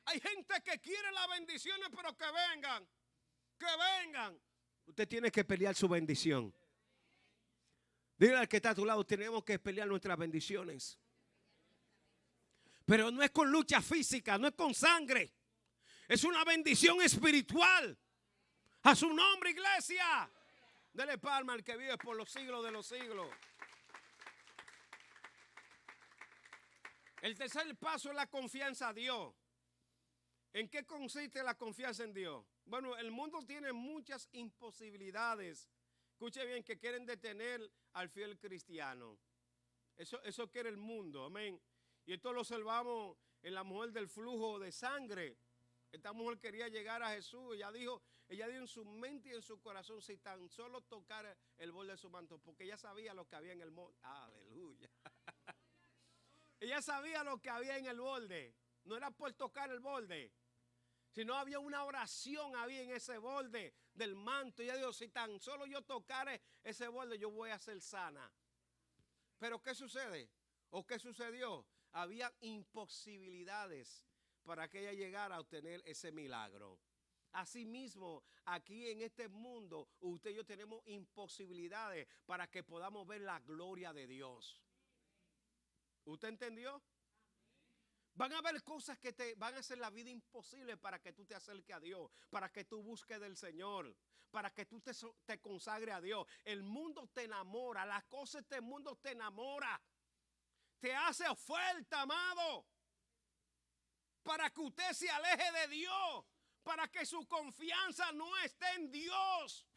Speaker 4: Hay gente que quiere las bendiciones, pero que vengan. Que vengan. Usted tiene que pelear su bendición. Dile al que está a tu lado, tenemos que pelear nuestras bendiciones. Pero no es con lucha física, no es con sangre. Es una bendición espiritual. A su nombre, iglesia. Dele palma al que vive por los siglos de los siglos. El tercer paso es la confianza a Dios. ¿En qué consiste la confianza en Dios? Bueno, el mundo tiene muchas imposibilidades. Escuche bien, que quieren detener al fiel cristiano. Eso quiere el mundo, amén. Y esto lo observamos en la mujer del flujo de sangre. Esta mujer quería llegar a Jesús. Ella dijo en su mente y en su corazón, si tan solo tocara el borde de su manto, porque ella sabía lo que había en el borde. Aleluya. Ella sabía lo que había en el borde. No era por tocar el borde, sino había una oración había en ese borde del manto. Y ella dijo, si tan solo yo tocare ese borde, yo voy a ser sana. Pero ¿qué sucede? ¿O qué sucedió? Había imposibilidades para que ella llegara a obtener ese milagro. Asimismo, aquí en este mundo, usted y yo tenemos imposibilidades para que podamos ver la gloria de Dios. ¿Usted entendió? Van a haber cosas que te van a hacer la vida imposible para que tú te acerques a Dios, para que tú busques del Señor, para que tú te consagres a Dios. El mundo te enamora, las cosas de este mundo te enamora. Te hace oferta, amado, para que usted se aleje de Dios, para que su confianza no esté en Dios.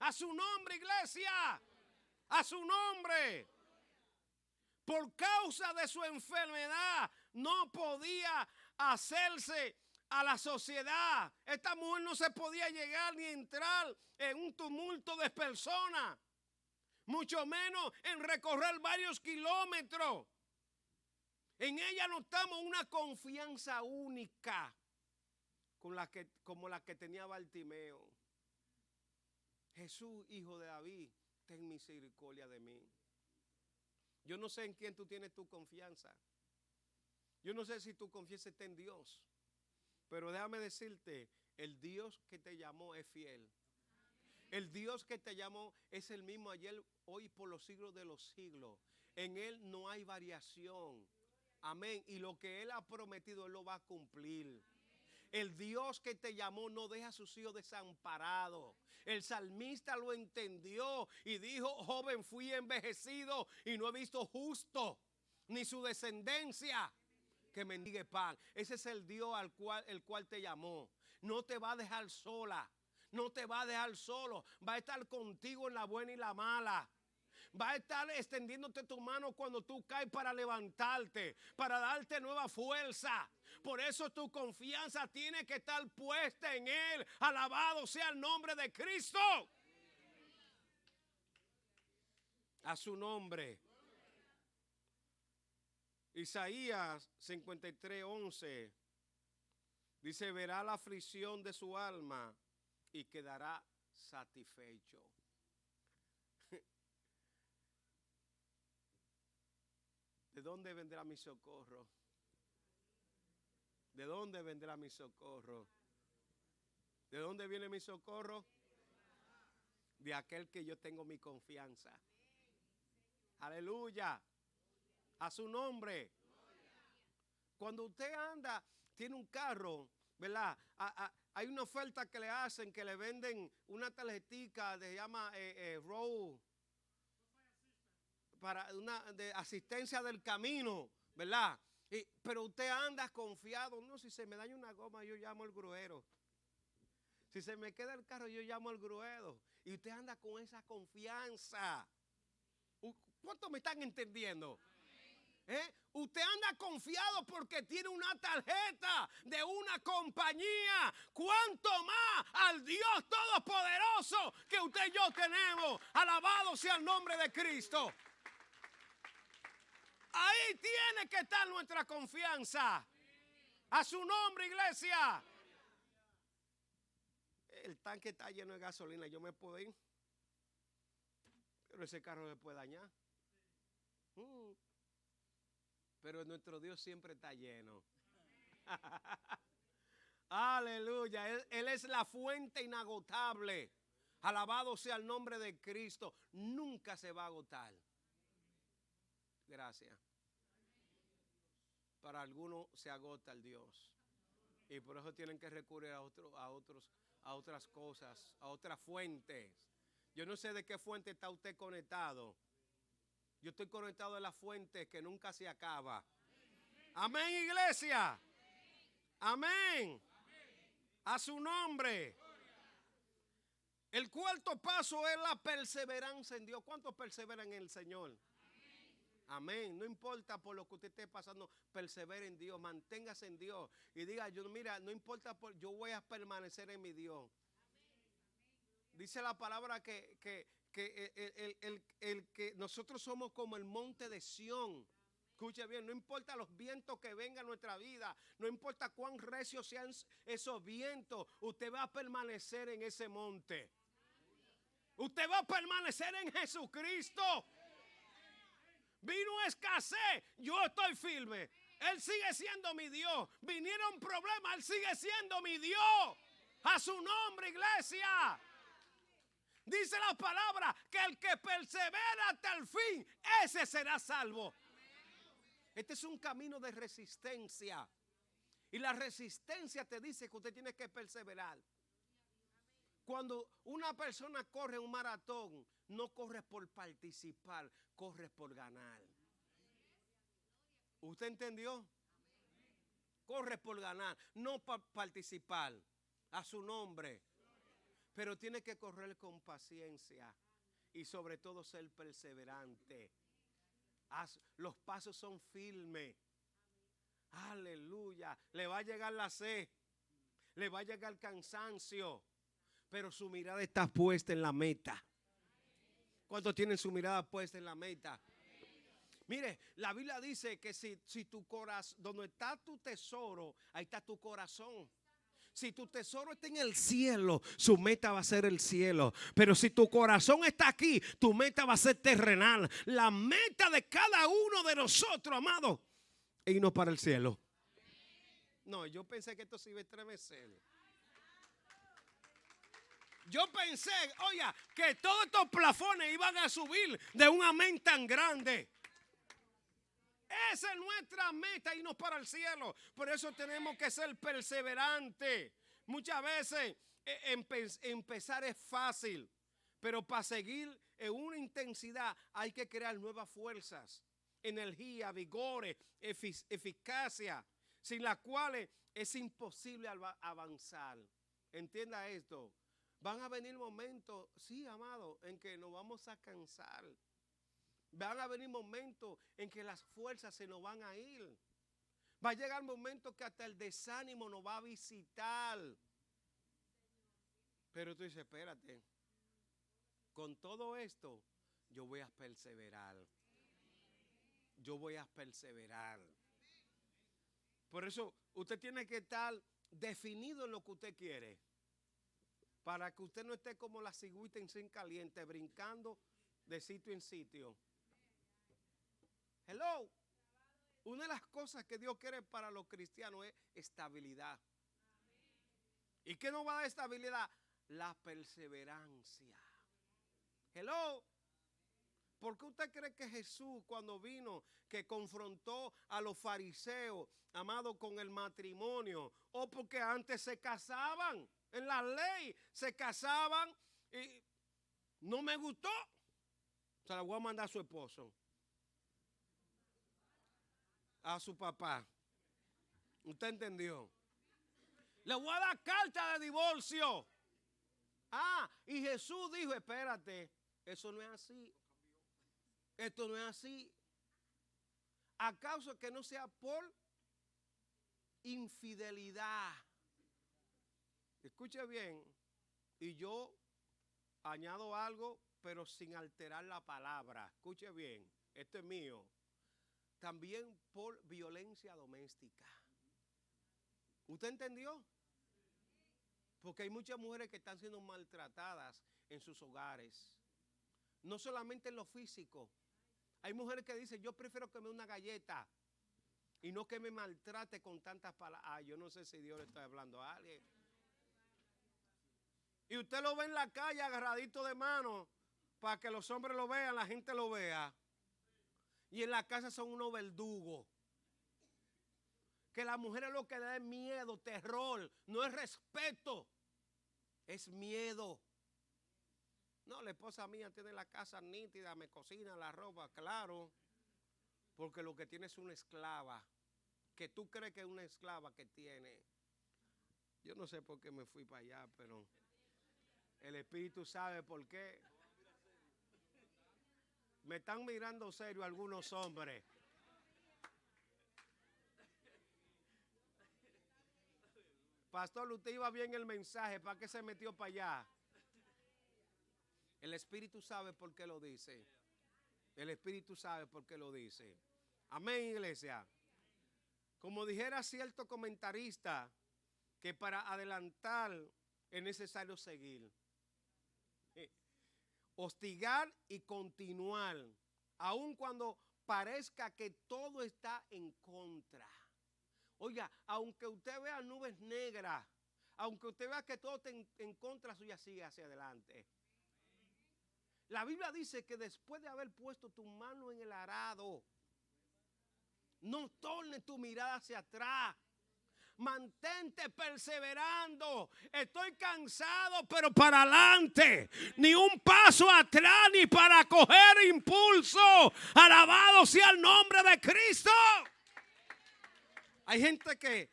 Speaker 4: A su nombre, iglesia, a su nombre. Por causa de su enfermedad, no podía hacerse a la sociedad. Esta mujer no se podía llegar ni entrar en un tumulto de personas, mucho menos en recorrer varios kilómetros. En ella notamos una confianza única como la que tenía Bartimeo. Jesús, hijo de David, ten misericordia de mí. Yo no sé en quién tú tienes tu confianza. Yo no sé si tu confianza está en Dios. Pero déjame decirte, el Dios que te llamó es fiel. El Dios que te llamó es el mismo ayer, hoy, por los siglos de los siglos. En Él no hay variación. Amén. Y lo que Él ha prometido, Él lo va a cumplir. El Dios que te llamó no deja a sus hijos desamparados. El salmista lo entendió y dijo, joven fui envejecido y no he visto justo ni su descendencia que mendigue pan. Ese es el Dios el cual te llamó. No te va a dejar sola, no te va a dejar solo. Va a estar contigo en la buena y la mala. Va a estar extendiéndote tu mano cuando tú caes para levantarte, para darte nueva fuerza. Por eso tu confianza tiene que estar puesta en Él. Alabado sea el nombre de Cristo. A su nombre. Isaías 53:11 dice: verá la aflicción de su alma y quedará satisfecho. ¿De dónde vendrá mi socorro? ¿De dónde vendrá mi socorro? ¿De dónde viene mi socorro? De aquel que yo tengo mi confianza. Aleluya. A su nombre. Cuando usted anda, tiene un carro, ¿verdad? Hay una oferta que le hacen, que le venden una tarjetica, se llama Road, para una de asistencia del camino, ¿verdad? Pero usted anda confiado. No, si se me daña una goma, yo llamo al gruero. Si se me queda el carro, yo llamo al gruero. Y usted anda con esa confianza. ¿Cuántos me están entendiendo? Usted anda confiado porque tiene una tarjeta de una compañía. ¿Cuánto más al Dios Todopoderoso que usted y yo tenemos? Alabado sea el nombre de Cristo. Ahí tiene que estar nuestra confianza. A su nombre, iglesia. El tanque está lleno de gasolina. Yo me puedo ir, pero ese carro se puede dañar. Pero nuestro Dios siempre está lleno. Aleluya. Él es la fuente inagotable. Alabado sea el nombre de Cristo. Nunca se va a agotar. Gracias. Para algunos se agota el Dios. Y por eso tienen que recurrir a otras cosas, a otras fuentes. Yo no sé de qué fuente está usted conectado. Yo estoy conectado a la fuente que nunca se acaba. Amén, iglesia. Amén. A su nombre. El cuarto paso es la perseverancia en Dios. ¿Cuántos perseveran en el Señor? Amén. No importa por lo que usted esté pasando, persevere en Dios, manténgase en Dios. Y diga, mira, no importa, yo voy a permanecer en mi Dios. Dice la palabra que nosotros somos como el monte de Sión. Escuche bien, no importa los vientos que vengan a nuestra vida, no importa cuán recios sean esos vientos, usted va a permanecer en ese monte. Usted va a permanecer en Jesucristo. Vino escasez, yo estoy firme. Él sigue siendo mi Dios. Vinieron problemas, Él sigue siendo mi Dios. A su nombre, iglesia. Dice la palabra que el que persevera hasta el fin, ese será salvo. Este es un camino de resistencia. Y la resistencia te dice que usted tiene que perseverar. Cuando una persona corre un maratón, no corre por participar, corre por ganar. ¿Usted entendió? Corre por ganar, no por participar. A su nombre. Pero tiene que correr con paciencia y sobre todo ser perseverante. Los pasos son firmes. Aleluya. Le va a llegar la sed, le va a llegar el cansancio, pero su mirada está puesta en la meta. ¿Cuántos tienen su mirada puesta en la meta? Mire, la Biblia dice que si tu corazón, donde está tu tesoro, ahí está tu corazón. Si tu tesoro está en el cielo, su meta va a ser el cielo. Pero si tu corazón está aquí, tu meta va a ser terrenal. La meta de cada uno de nosotros, amados, es irnos para el cielo. No, yo pensé que esto se iba a estremecer. Yo pensé, oiga, que todos estos plafones iban a subir de un amén tan grande. Esa es nuestra meta, irnos para el cielo. Por eso tenemos que ser perseverantes. Muchas veces empezar es fácil, pero para seguir en una intensidad hay que crear nuevas fuerzas, energía, vigores, eficacia, sin las cuales es imposible avanzar. Entienda esto. Van a venir momentos, sí, amado, en que nos vamos a cansar. Van a venir momentos en que las fuerzas se nos van a ir. Va a llegar momentos que hasta el desánimo nos va a visitar. Pero tú dices, espérate, con todo esto yo voy a perseverar. Yo voy a perseverar. Por eso usted tiene que estar definido en lo que usted quiere. Para que usted no esté como la cigüita en zinc caliente, brincando de sitio en sitio. Hello. Una de las cosas que Dios quiere para los cristianos es estabilidad. ¿Y qué nos va a dar estabilidad? La perseverancia. Hello. ¿Por qué usted cree que Jesús, cuando vino, que confrontó a los fariseos, amado, con el matrimonio? O porque antes se casaban, en la ley se casaban y no me gustó, se la voy a mandar a su esposo, a su papá. ¿Usted entendió? Le voy a dar carta de divorcio. Y Jesús dijo, espérate, eso no es así. Esto no es así. ¿Acaso que no sea por infidelidad? Escuche bien, y yo añado algo, pero sin alterar la palabra. Escuche bien, esto es mío. También por violencia doméstica. ¿Usted entendió? Porque hay muchas mujeres que están siendo maltratadas en sus hogares. No solamente en lo físico. Hay mujeres que dicen, yo prefiero que me dé una galleta y no que me maltrate con tantas palabras. Yo no sé si Dios le está hablando a alguien. Y usted lo ve en la calle agarradito de mano para que los hombres lo vean, la gente lo vea. Y en la casa son unos verdugos. Que las mujeres lo que le da es miedo, terror, no es respeto, es miedo. No, la esposa mía tiene la casa nítida, me cocina la ropa, claro, porque lo que tiene es una esclava, que tú crees que es una esclava que tiene. Yo no sé por qué me fui para allá, pero el Espíritu sabe por qué. Me están mirando serio algunos hombres. Pastor, usted iba bien el mensaje, ¿para qué se metió para allá? El Espíritu sabe por qué lo dice. El Espíritu sabe por qué lo dice. Amén, iglesia. Como dijera cierto comentarista, que para adelantar es necesario seguir. Hostigar y continuar, aun cuando parezca que todo está en contra. Oiga, aunque usted vea nubes negras, aunque usted vea que todo está en contra suya, sigue hacia adelante. La Biblia dice que después de haber puesto tu mano en el arado, no tornes tu mirada hacia atrás. Mantente perseverando. Estoy cansado, pero para adelante. Ni un paso atrás, ni para coger impulso. Alabado sea el nombre de Cristo. Hay gente que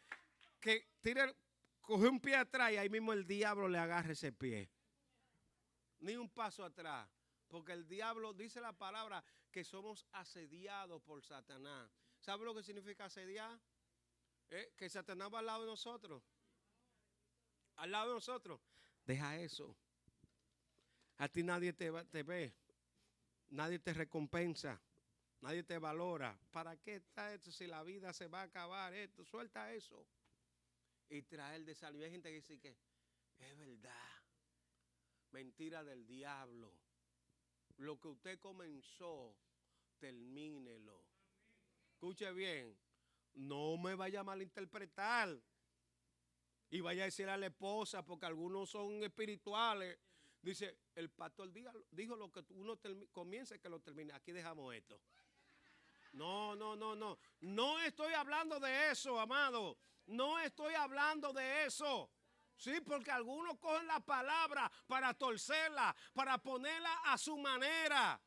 Speaker 4: coge un pie atrás y ahí mismo el diablo le agarra ese pie. Ni un paso atrás. Porque el diablo, dice la palabra, que somos asediados por Satanás. ¿Sabe lo que significa asediar? Que Satanás va al lado de nosotros. Al lado de nosotros. Deja eso. A ti nadie te ve. Nadie te recompensa. Nadie te valora. ¿Para qué está esto si la vida se va a acabar? Suelta eso. Y traer desánimo. Hay gente que dice que es verdad. Mentira del diablo. Lo que usted comenzó, termínelo. Escuche bien. No me vaya a malinterpretar. Y vaya a decir a la esposa, porque algunos son espirituales. Dice, el pastor dijo lo que uno comience que lo termine. Aquí dejamos esto. No. No estoy hablando de eso, amado. No estoy hablando de eso. Sí, porque algunos cogen la palabra para torcerla, para ponerla a su manera.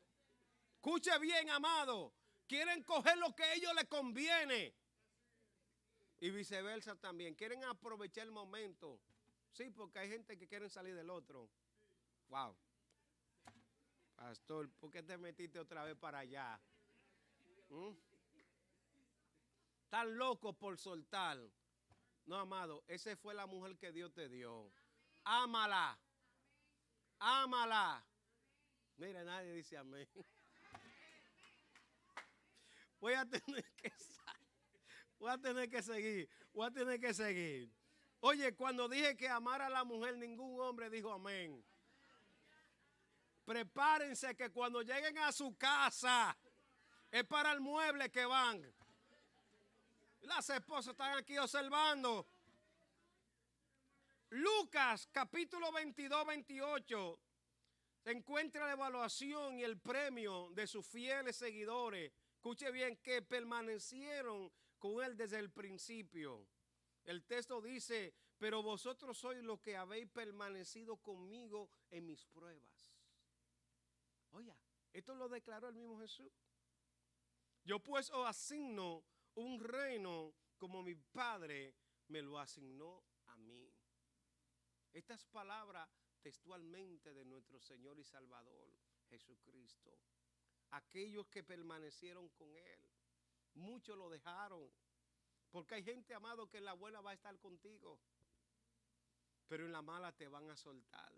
Speaker 4: Escuche bien, amado. Quieren coger lo que a ellos les conviene. Y viceversa también. Quieren aprovechar el momento. Sí, porque hay gente que quiere salir del otro. Wow. Pastor, ¿por qué te metiste otra vez para allá? Tan loco por soltar. No, amado, esa fue la mujer que Dios te dio. Ámala. Ámala. Mira, nadie dice amén. Voy a tener que seguir. Oye, cuando dije que amara a la mujer, ningún hombre dijo amén. Prepárense que cuando lleguen a su casa, es para el mueble que van. Las esposas están aquí observando. Lucas capítulo 22, 28. Se encuentra la evaluación y el premio de sus fieles seguidores. Escuche bien, que permanecieron con él desde el principio. El texto dice, pero vosotros sois los que habéis permanecido conmigo en mis pruebas. Oiga, esto lo declaró el mismo Jesús. Yo pues os asigno un reino como mi Padre me lo asignó a mí. Estas palabras textualmente de nuestro Señor y Salvador Jesucristo. Aquellos que permanecieron con Él, muchos lo dejaron. Porque hay gente, amado, que en la buena va a estar contigo, pero en la mala te van a soltar.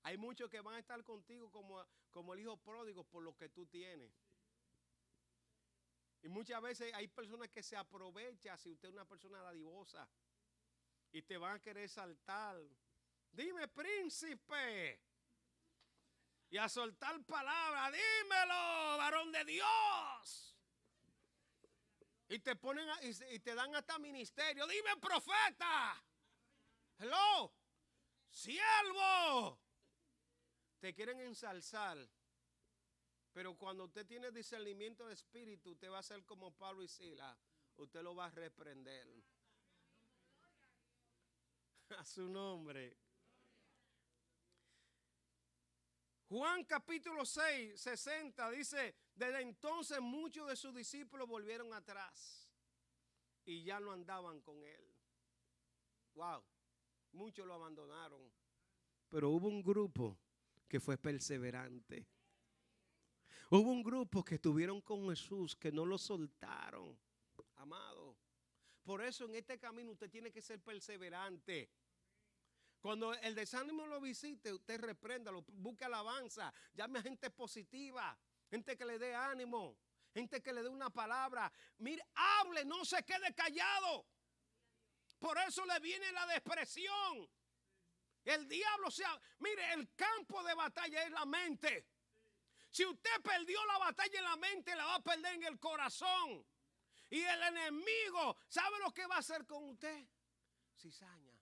Speaker 4: Hay muchos que van a estar contigo como el hijo pródigo por lo que tú tienes. Y muchas veces hay personas que se aprovechan si usted es una persona dadivosa y te van a querer saltar. Dime, príncipe. Y a soltar palabras. Dímelo, varón de Dios. Y te ponen y te dan hasta ministerio. Dime, profeta. Hello. Siervo. Te quieren ensalzar. Pero cuando usted tiene discernimiento de espíritu, usted va a ser como Pablo y Silas. Usted lo va a reprender. A su nombre. Juan capítulo 6, 60 dice, desde entonces muchos de sus discípulos volvieron atrás y ya no andaban con él. Wow, muchos lo abandonaron. Pero hubo un grupo que fue perseverante. Hubo un grupo que estuvieron con Jesús, que no lo soltaron, amado. Por eso en este camino usted tiene que ser perseverante. Cuando el desánimo lo visite, usted repréndalo, busque alabanza, llame a gente positiva, gente que le dé ánimo, gente que le dé una palabra. Mire, hable, no se quede callado. Por eso le viene la depresión. El diablo, mire, el campo de batalla es la mente. Si usted perdió la batalla en la mente, la va a perder en el corazón. Y el enemigo, ¿sabe lo que va a hacer con usted? Cizaña.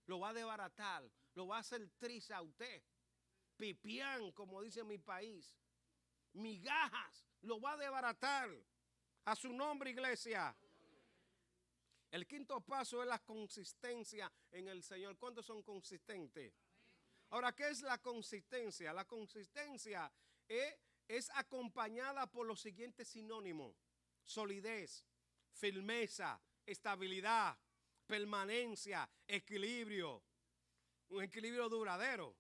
Speaker 4: Lo va a desbaratar, lo va a hacer triste a usted. Pipián, como dice mi país. Migajas, lo va a desbaratar. A su nombre, iglesia. El quinto paso es la consistencia en el Señor. ¿Cuántos son consistentes? Ahora, ¿qué es la consistencia? La consistencia es acompañada por los siguientes sinónimos: solidez, firmeza, estabilidad, permanencia, equilibrio, un equilibrio duradero.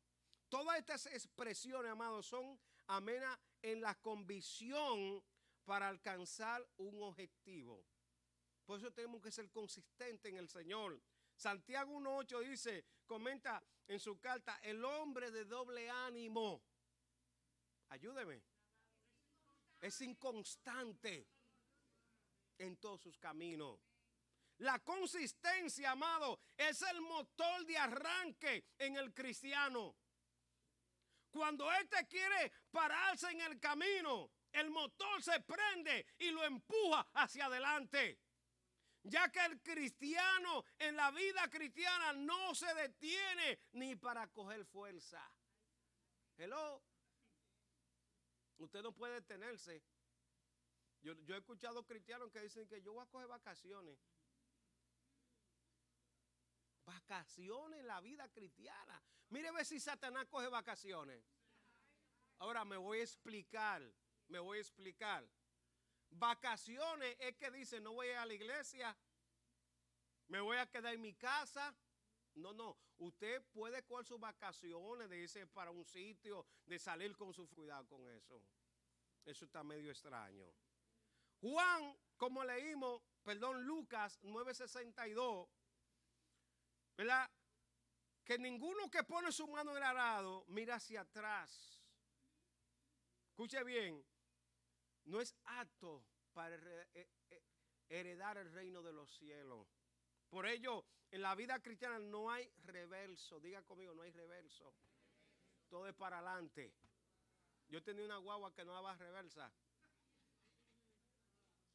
Speaker 4: Todas estas expresiones, amados, son amenas en la convicción para alcanzar un objetivo. Por eso tenemos que ser consistentes en el Señor. Santiago 1:8 dice, comenta en su carta, el hombre de doble ánimo, ayúdeme, es inconstante en todos sus caminos. La consistencia, amado, es el motor de arranque en el cristiano. Cuando éste quiere pararse en el camino, el motor se prende y lo empuja hacia adelante. Ya que el cristiano en la vida cristiana no se detiene ni para coger fuerza. Hello. Usted no puede detenerse. Yo he escuchado cristianos que dicen que yo voy a coger vacaciones. Vacaciones en la vida cristiana. Mire a ver si Satanás coge vacaciones. Ahora me voy a explicar. Vacaciones es que dice no voy a ir a la iglesia, me voy a quedar en mi casa, No. Usted puede coger sus vacaciones, de irse para un sitio, de salir con su cuidado con eso. Eso está medio extraño. Juan, como leímos, Lucas 9:62, ¿verdad? Que ninguno que pone su mano en el arado mira hacia atrás. Escuche bien, no es apto para heredar el reino de los cielos. Por ello, en la vida cristiana no hay reverso. Diga conmigo, no hay reverso. Todo es para adelante. Yo tenía una guagua que no daba reversa.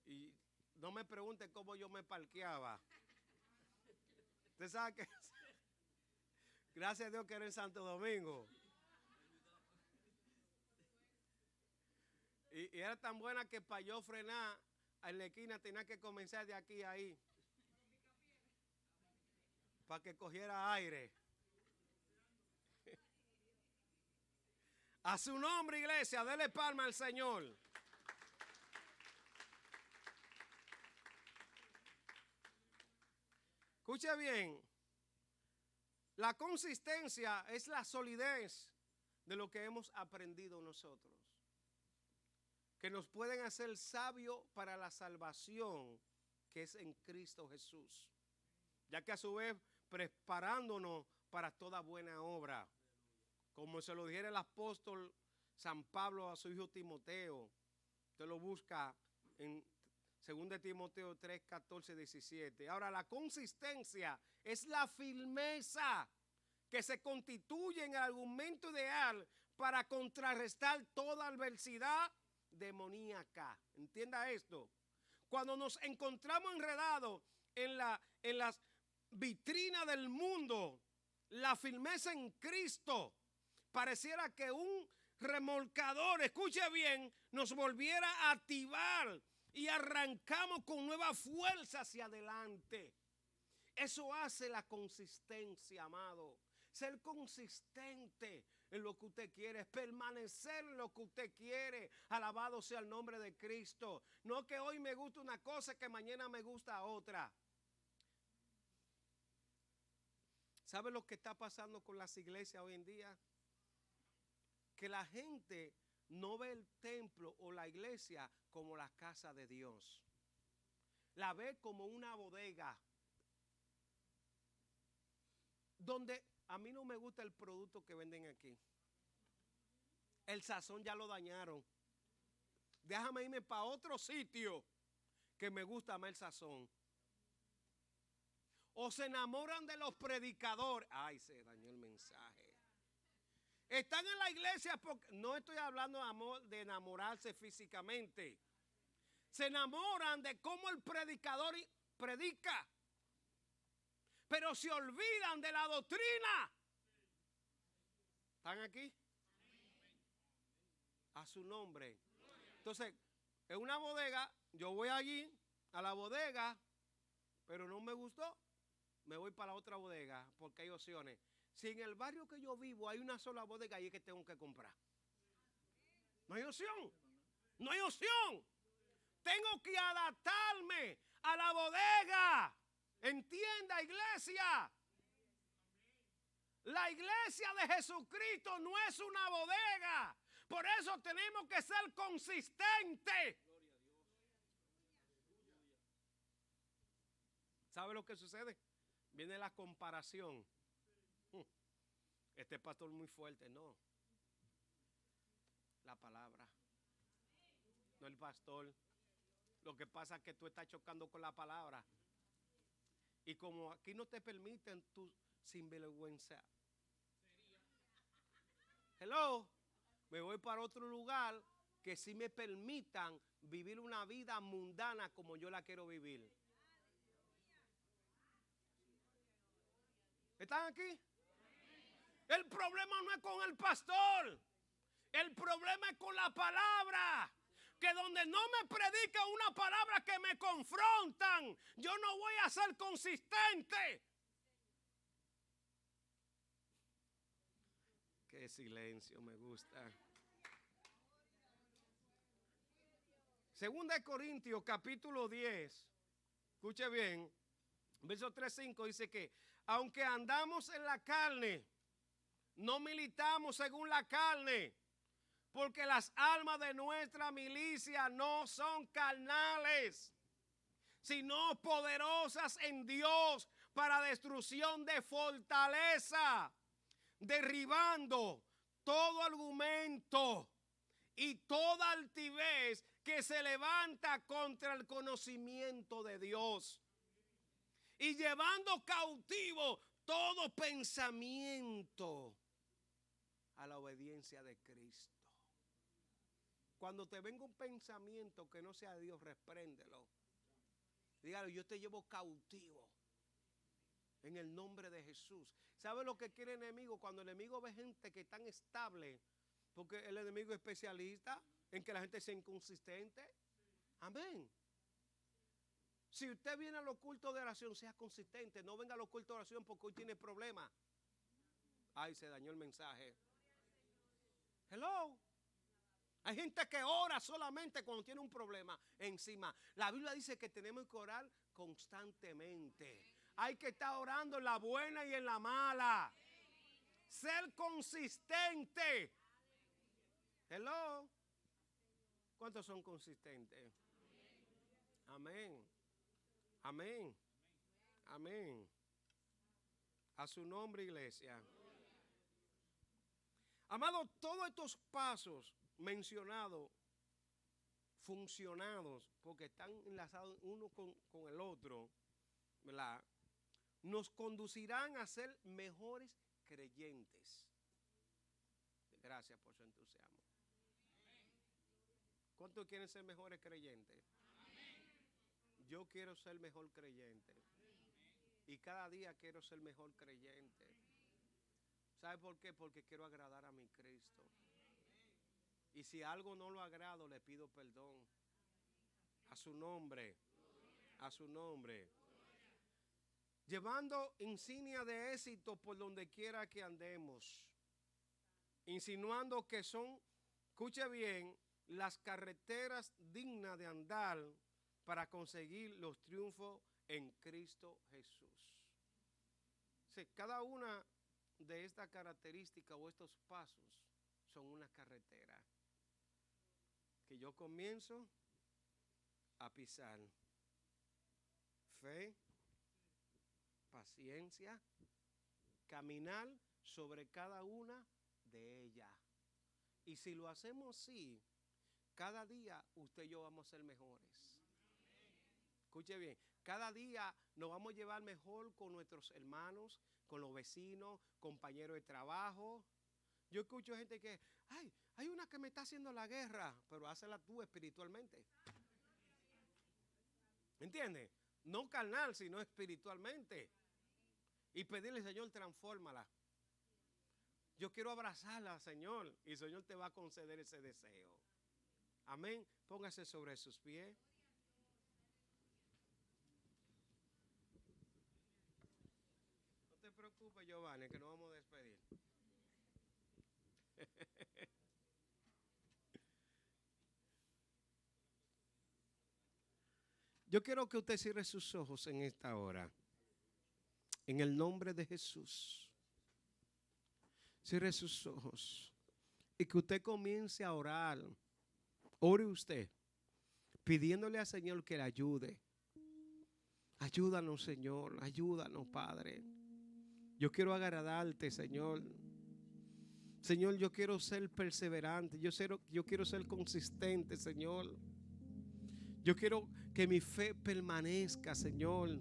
Speaker 4: Y no me pregunte cómo yo me parqueaba. Usted sabe que, gracias a Dios que era en Santo Domingo. Y era tan buena que para yo frenar en la esquina tenía que comenzar de aquí a ahí. Para que cogiera aire. A su nombre, iglesia, dele palma al Señor. Escuche bien, la consistencia es la solidez de lo que hemos aprendido nosotros, que nos pueden hacer sabios para la salvación que es en Cristo Jesús, ya que a su vez preparándonos para toda buena obra, como se lo dijera el apóstol San Pablo a su hijo Timoteo. Usted lo busca en 2 Timoteo 3, 14, 17. Ahora, la consistencia es la firmeza que se constituye en el argumento ideal para contrarrestar toda adversidad demoníaca. Entienda esto. Cuando nos encontramos enredados en las vitrinas del mundo, la firmeza en Cristo pareciera que un remolcador, escuche bien, nos volviera a activar y arrancamos con nueva fuerza hacia adelante. Eso hace la consistencia, amado. Ser consistente en lo que usted quiere, permanecer en lo que usted quiere. Alabado sea el nombre de Cristo. No que hoy me gusta una cosa, que mañana me gusta otra. ¿Sabe lo que está pasando con las iglesias hoy en día? Que la gente no ve el templo o la iglesia como la casa de Dios. La ve como una bodega donde a mí no me gusta el producto que venden aquí. El sazón ya lo dañaron. Déjame irme para otro sitio que me gusta más el sazón. O se enamoran de los predicadores. Ay, se dañó el mensaje. Están en la iglesia porque no estoy hablando de enamorarse físicamente. Se enamoran de cómo el predicador predica, pero se olvidan de la doctrina. ¿Están aquí? A su nombre. Entonces, en una bodega, yo voy allí a la bodega, pero no me gustó, me voy para la otra bodega porque hay opciones. Si en el barrio que yo vivo hay una sola bodega, ahí es que tengo que comprar. No hay opción. No hay opción. Tengo que adaptarme a la bodega. Entienda, iglesia. La iglesia de Jesucristo no es una bodega. Por eso tenemos que ser consistentes. ¿Sabe lo que sucede? Viene la comparación. Este pastor muy fuerte, no. La palabra. No el pastor. Lo que pasa es que tú estás chocando con la palabra. Y como aquí no te permiten, tú sinvergüenza. Hello. Me voy para otro lugar que sí me permitan vivir una vida mundana como yo la quiero vivir. ¿Están aquí? El problema no es con el pastor. El problema es con la palabra. Que donde no me predican una palabra que me confrontan, yo no voy a ser consistente. Qué silencio, me gusta. Segunda de Corintios, capítulo 10. Escuche bien. Verso 3:5 dice que aunque andamos en la carne, no militamos según la carne, porque las armas de nuestra milicia no son carnales, sino poderosas en Dios para destrucción de fortaleza, derribando todo argumento y toda altivez que se levanta contra el conocimiento de Dios, y llevando cautivo todo pensamiento a la obediencia de Cristo. Cuando te venga un pensamiento que no sea de Dios, repréndelo. Dígalo, yo te llevo cautivo en el nombre de Jesús. ¿Sabe lo que quiere el enemigo? Cuando el enemigo ve gente que es tan estable, porque el enemigo es especialista en que la gente sea inconsistente. Amén. Si usted viene a los cultos de oración, sea consistente. No venga a los cultos de oración porque hoy tiene problemas. Ay, se dañó el mensaje. Hello. Hay gente que ora solamente cuando tiene un problema encima. La Biblia dice que tenemos que orar constantemente. Hay que estar orando en la buena y en la mala. Ser consistente. Hello. ¿Cuántos son consistentes? Amén. Amén. Amén. A su nombre, iglesia. Amado, todos estos pasos mencionados, funcionados, porque están enlazados uno con el otro, ¿verdad? Nos conducirán a ser mejores creyentes. Gracias por su entusiasmo. ¿Cuántos quieren ser mejores creyentes? Yo quiero ser mejor creyente. Y cada día quiero ser mejor creyente. ¿Sabe por qué? Porque quiero agradar a mi Cristo. Y si algo no lo agrado, le pido perdón. A su nombre. A su nombre. Llevando insignia de éxito por donde quiera que andemos. Insinuando que son, escuche bien, las carreteras dignas de andar para conseguir los triunfos en Cristo Jesús. Sí, cada una de estas características o estos pasos son una carretera que yo comienzo a pisar. Fe, paciencia, caminar sobre cada una de ellas. Y si lo hacemos así, cada día usted y yo vamos a ser mejores. Escuche bien, cada día nos vamos a llevar mejor con nuestros hermanos, con los vecinos, compañeros de trabajo. Yo escucho gente que, ay, hay una que me está haciendo la guerra, pero hazla tú espiritualmente. ¿Entiendes? No carnal, sino espiritualmente. Y pedirle, Señor, transfórmala. Yo quiero abrazarla, Señor, y el Señor te va a conceder ese deseo. Amén. Póngase sobre sus pies. No te preocupes, Giovanni, que nos vamos a despedir. Yo quiero que usted cierre sus ojos en esta hora. En el nombre de Jesús. Cierre sus ojos. Y que usted comience a orar. Ore usted. Pidiéndole al Señor que le ayude. Ayúdanos, Señor. Ayúdanos, Padre. Yo quiero agradarte, Señor. Señor, yo quiero ser perseverante. Yo quiero ser consistente, Señor. Yo quiero que mi fe permanezca, Señor.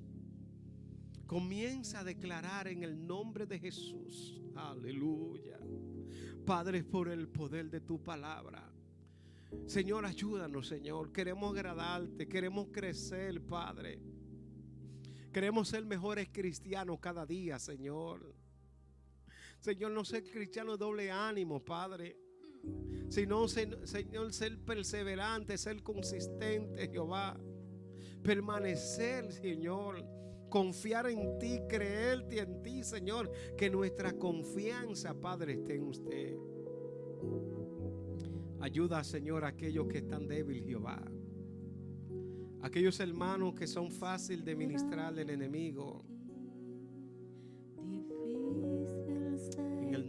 Speaker 4: Comienza a declarar en el nombre de Jesús. Aleluya. Padre, por el poder de tu palabra. Señor, ayúdanos, Señor. Queremos agradarte. Queremos crecer, Padre. Queremos ser mejores cristianos cada día, Señor. Señor, no ser cristiano de doble ánimo, Padre. Sino, Señor, ser perseverante, ser consistente, Jehová. Permanecer, Señor. Confiar en ti, creerte en ti, Señor. Que nuestra confianza, Padre, esté en usted. Ayuda, Señor, a aquellos que están débiles, Jehová. Aquellos hermanos que son fáciles de ministrar al enemigo.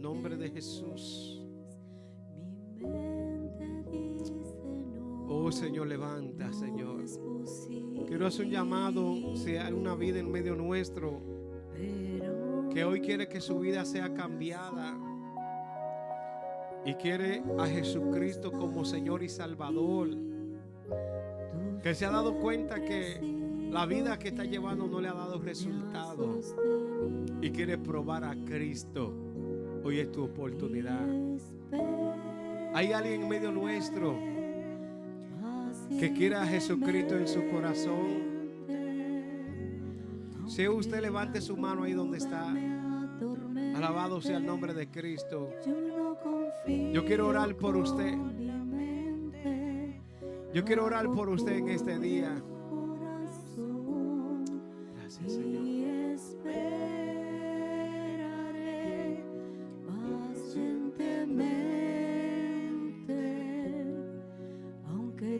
Speaker 4: nombre de Jesús. Oh Señor, levanta, Señor. Quiero hacer un llamado, si hay una vida en medio nuestro que hoy quiere que su vida sea cambiada y quiere a Jesucristo como Señor y Salvador, que se ha dado cuenta que la vida que está llevando no le ha dado resultado y quiere probar a Cristo, hoy es tu oportunidad. Hay alguien en medio nuestro que quiera a Jesucristo en su corazón. Si usted levante su mano ahí donde está, alabado sea el nombre de Cristo. Yo quiero orar por usted. Yo quiero orar por usted en este día. Gracias, Señor.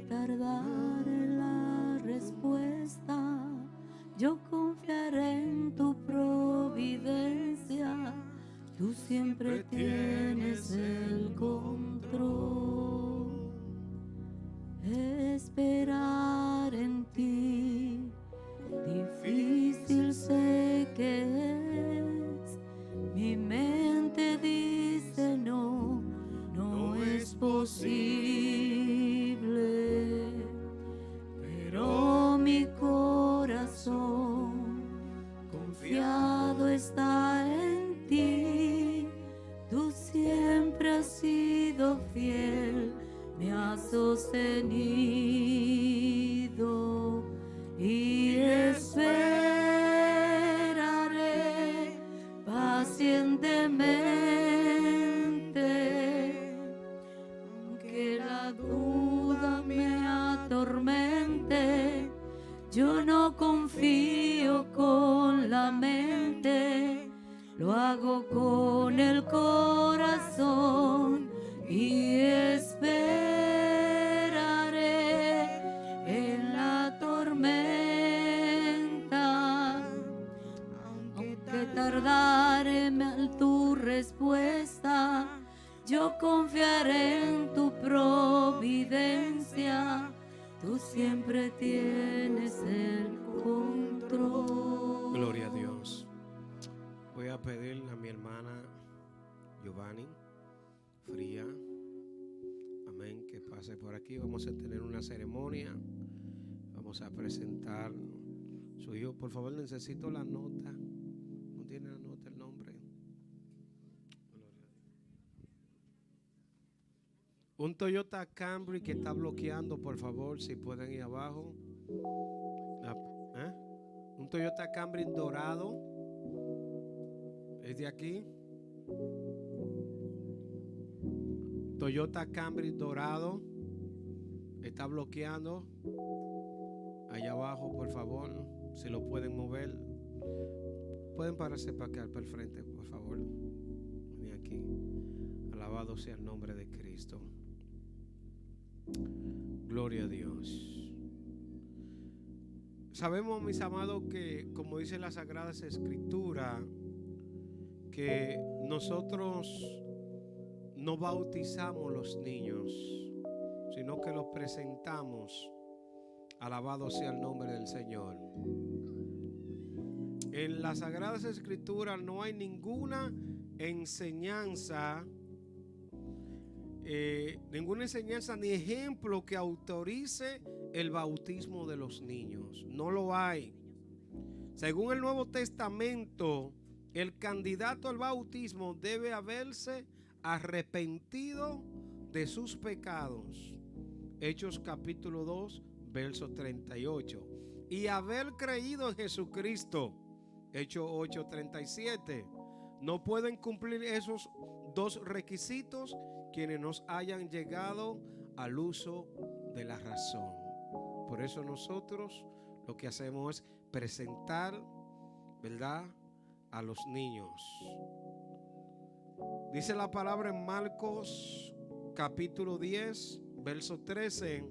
Speaker 5: Tardar la respuesta, yo confiaré en tu providencia. Tú siempre tienes el control. Esperar en ti, difícil sé que es. Mi mente dice no, no es posible. Pero mi corazón confiado está en ti. Tú siempre has sido fiel, me has sostenido y esperaré pacientemente, aunque la duda me atormente. Yo no confío con la mente, lo hago con el corazón y esperaré en la tormenta. Aunque tardare tu respuesta, yo confiaré en tu providencia. Tú siempre tienes el control.
Speaker 4: Gloria a Dios. Voy a pedirle a mi hermana Giovanni Fría, amén, que pase por aquí. Vamos a tener una ceremonia. Vamos a presentar su hijo. Por favor, necesito la nota. ¿No tiene la nota, el nombre? Un Toyota Camry que está bloqueando, por favor, si pueden ir abajo. Un Toyota Camry dorado. ¿Es de aquí? Toyota Camry dorado. Está bloqueando. Allá abajo, por favor, si lo pueden mover. Pueden pararse para acá, para el frente, por favor. Ni aquí. Alabado sea el nombre de Cristo. Gloria a Dios. Sabemos, mis amados, que como dice la Sagrada Escritura, que nosotros no bautizamos los niños, sino que los presentamos. Alabado sea el nombre del Señor. En las Sagradas Escrituras no hay ninguna enseñanza ni ejemplo que autorice el bautismo de los niños. No lo hay. Según el Nuevo Testamento, el candidato al bautismo debe haberse arrepentido de sus pecados. Hechos capítulo 2, verso 38. Y haber creído en Jesucristo. Hechos 8, 37. No pueden cumplir esos dos requisitos quienes nos hayan llegado al uso de la razón. Por eso nosotros lo que hacemos es presentar, ¿verdad?, a los niños. Dice la palabra en Marcos capítulo 10, verso 13.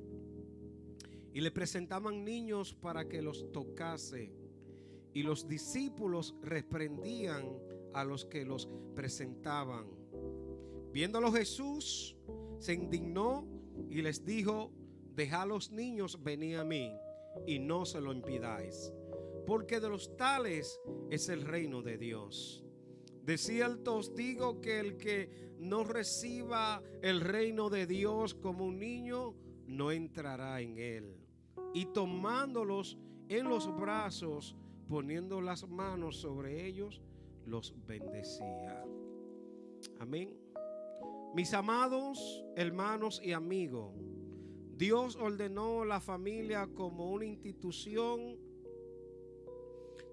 Speaker 4: Y le presentaban niños para que los tocase. Y los discípulos reprendían a los que los presentaban. Viéndolo Jesús, se indignó y les dijo: dejad a los niños venir a mí, y no se lo impidáis, porque de los tales es el reino de Dios. De cierto os digo que el que no reciba el reino de Dios como un niño, no entrará en él. Y tomándolos en los brazos, poniendo las manos sobre ellos, los bendecía. Amén. Mis amados hermanos y amigos, Dios ordenó la familia como una institución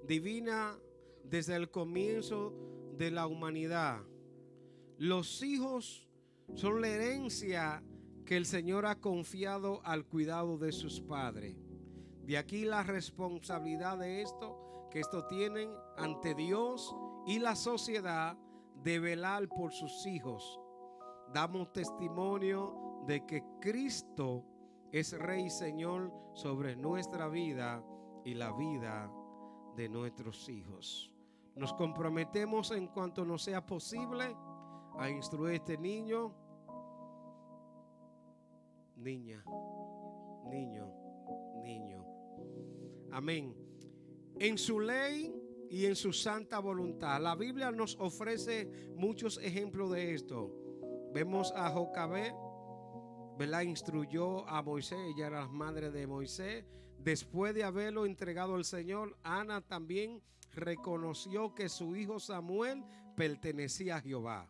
Speaker 4: divina desde el comienzo de la humanidad. Los hijos son la herencia que el Señor ha confiado al cuidado de sus padres. De aquí la responsabilidad de esto, que esto tienen ante Dios y la sociedad, de velar por sus hijos. Damos testimonio de que Cristo es Rey y Señor sobre nuestra vida y la vida de nuestros hijos. Nos comprometemos en cuanto nos sea posible a instruir a este niño, niña, niño. Amén. En su ley y en su santa voluntad. La Biblia nos ofrece muchos ejemplos de esto. Vemos a Jocabed, ¿verdad? Instruyó a Moisés, ella era la madre de Moisés. Después de haberlo entregado al Señor, Ana también reconoció que su hijo Samuel pertenecía a Jehová.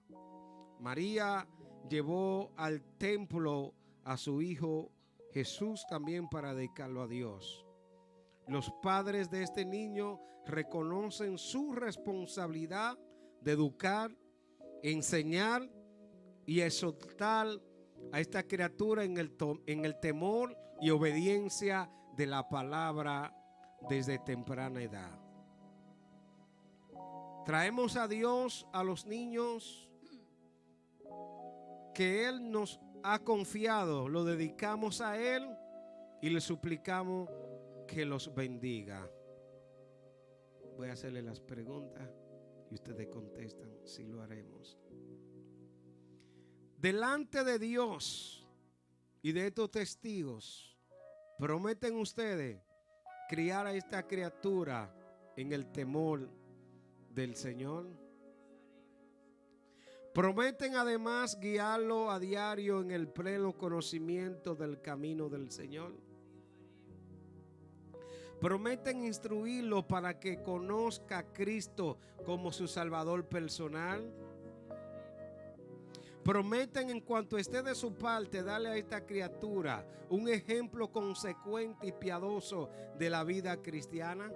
Speaker 4: María llevó al templo a su hijo Jesús también para dedicarlo a Dios. Los padres de este niño reconocen su responsabilidad de educar, enseñar y exhortar a esta criatura en el temor y obediencia de la palabra desde temprana edad. Traemos a Dios a los niños que Él nos ha confiado, lo dedicamos a Él y le suplicamos que los bendiga. Voy a hacerle las preguntas y ustedes contestan si lo haremos. Delante de Dios y de estos testigos, ¿prometen ustedes criar a esta criatura en el temor del Señor? ¿Prometen además guiarlo a diario en el pleno conocimiento del camino del Señor? ¿Prometen instruirlo para que conozca a Cristo como su Salvador personal? ¿Prometen en cuanto esté de su parte darle a esta criatura un ejemplo consecuente y piadoso de la vida cristiana?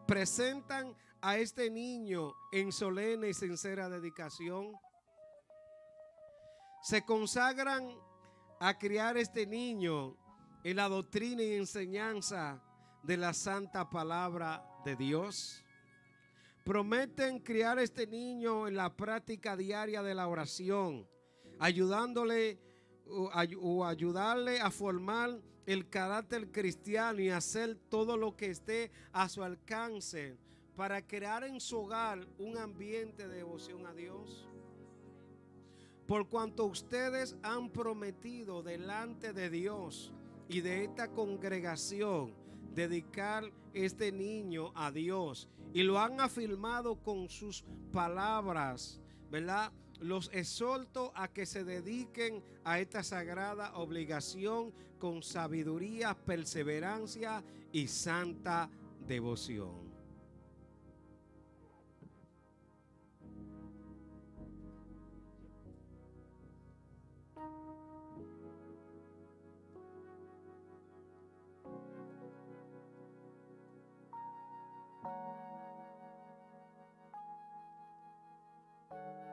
Speaker 4: ¿Presentan a este niño en solemne y sincera dedicación? ¿Se consagran a criar este niño en la doctrina y enseñanza de la santa palabra de Dios? ¿Prometen criar a este niño en la práctica diaria de la oración, ayudarle a formar el carácter cristiano y hacer todo lo que esté a su alcance para crear en su hogar un ambiente de devoción a Dios? Por cuanto ustedes han prometido delante de Dios y de esta congregación dedicar este niño a Dios y lo han afirmado con sus palabras, ¿verdad? Los exhorto a que se dediquen a esta sagrada obligación con sabiduría, perseverancia y santa devoción.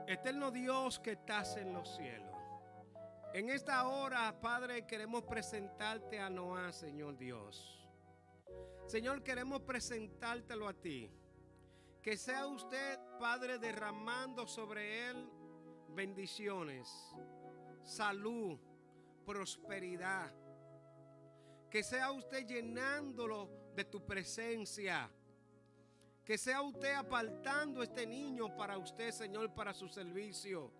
Speaker 4: Eterno Dios que estás en los cielos, en esta hora, Padre, queremos presentarte a Noah, Señor Dios. Señor, queremos presentártelo a ti. Que sea usted, Padre, derramando sobre él bendiciones, salud, prosperidad. Que sea usted llenándolo de tu presencia. Que sea usted apartando este niño para usted, Señor, para su servicio.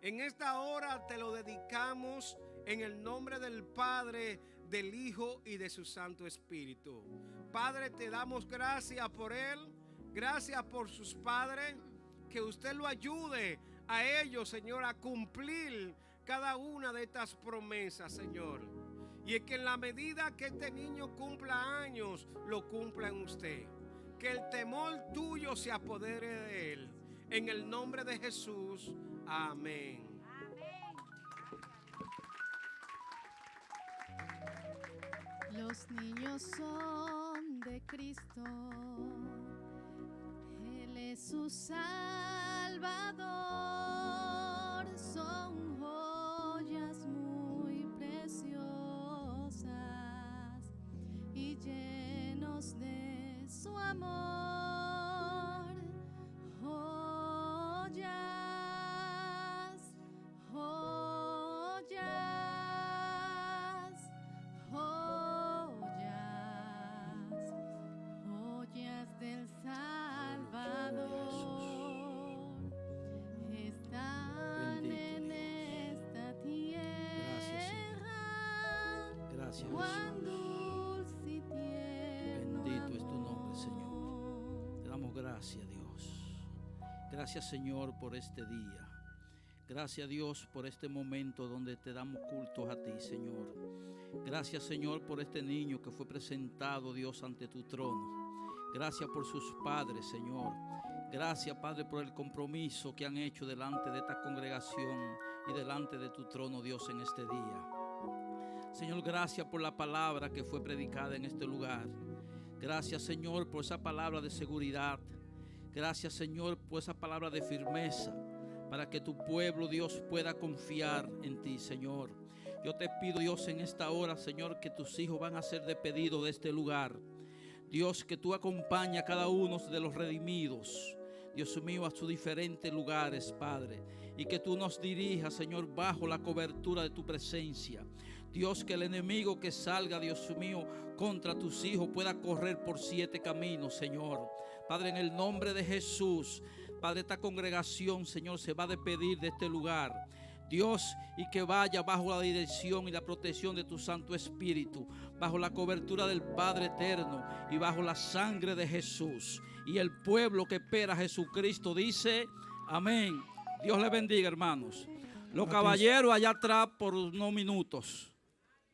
Speaker 4: En esta hora te lo dedicamos en el nombre del Padre, del Hijo y de su Santo Espíritu. Padre, te damos gracias por él, gracias por sus padres, que usted lo ayude a ellos, Señor, a cumplir cada una de estas promesas, Señor. Y es que en la medida que este niño cumpla años, lo cumpla en usted. Que el temor tuyo se apodere de él. En el nombre de Jesús, amén.
Speaker 3: Los niños son de Cristo, Él es su Salvador, son joyas muy preciosas y llenos de su amor, joyas, joyas, joyas del Salvador, están en esta tierra.
Speaker 6: Gracias,
Speaker 3: Cuán
Speaker 6: Jesús.
Speaker 3: dulce y tierno
Speaker 6: Bendito es tu nombre,
Speaker 3: amor.
Speaker 6: Señor. Te damos gracias, Dios. Gracias, Señor, por este día. Gracias, Dios, por este momento donde te damos cultos a ti, Señor. Gracias, Señor, por este niño que fue presentado, Dios, ante tu trono. Gracias por sus padres, Señor. Gracias, Padre, por el compromiso que han hecho delante de esta congregación y delante de tu trono, Dios, en este día. Señor, gracias por la palabra que fue predicada en este lugar. Gracias, Señor, por esa palabra de seguridad. Gracias, Señor, por esa palabra de firmeza, para que tu pueblo, Dios, pueda confiar en ti, Señor. Yo te pido, Dios, en esta hora, Señor, que tus hijos van a ser despedidos de este lugar. Dios, que tú acompañas a cada uno de los redimidos, Dios mío, a sus diferentes lugares, Padre. Y que tú nos dirijas, Señor, bajo la cobertura de tu presencia. Dios, que el enemigo que salga, Dios mío, contra tus hijos pueda correr por 7 caminos, Señor. Padre, en el nombre de Jesús, Padre, esta congregación, Señor, se va a despedir de este lugar. Dios, y que vaya bajo la dirección y la protección de tu Santo Espíritu, bajo la cobertura del Padre eterno y bajo la sangre de Jesús. Y el pueblo que espera a Jesucristo dice, amén. Dios le bendiga, hermanos. Los caballeros allá atrás por unos minutos.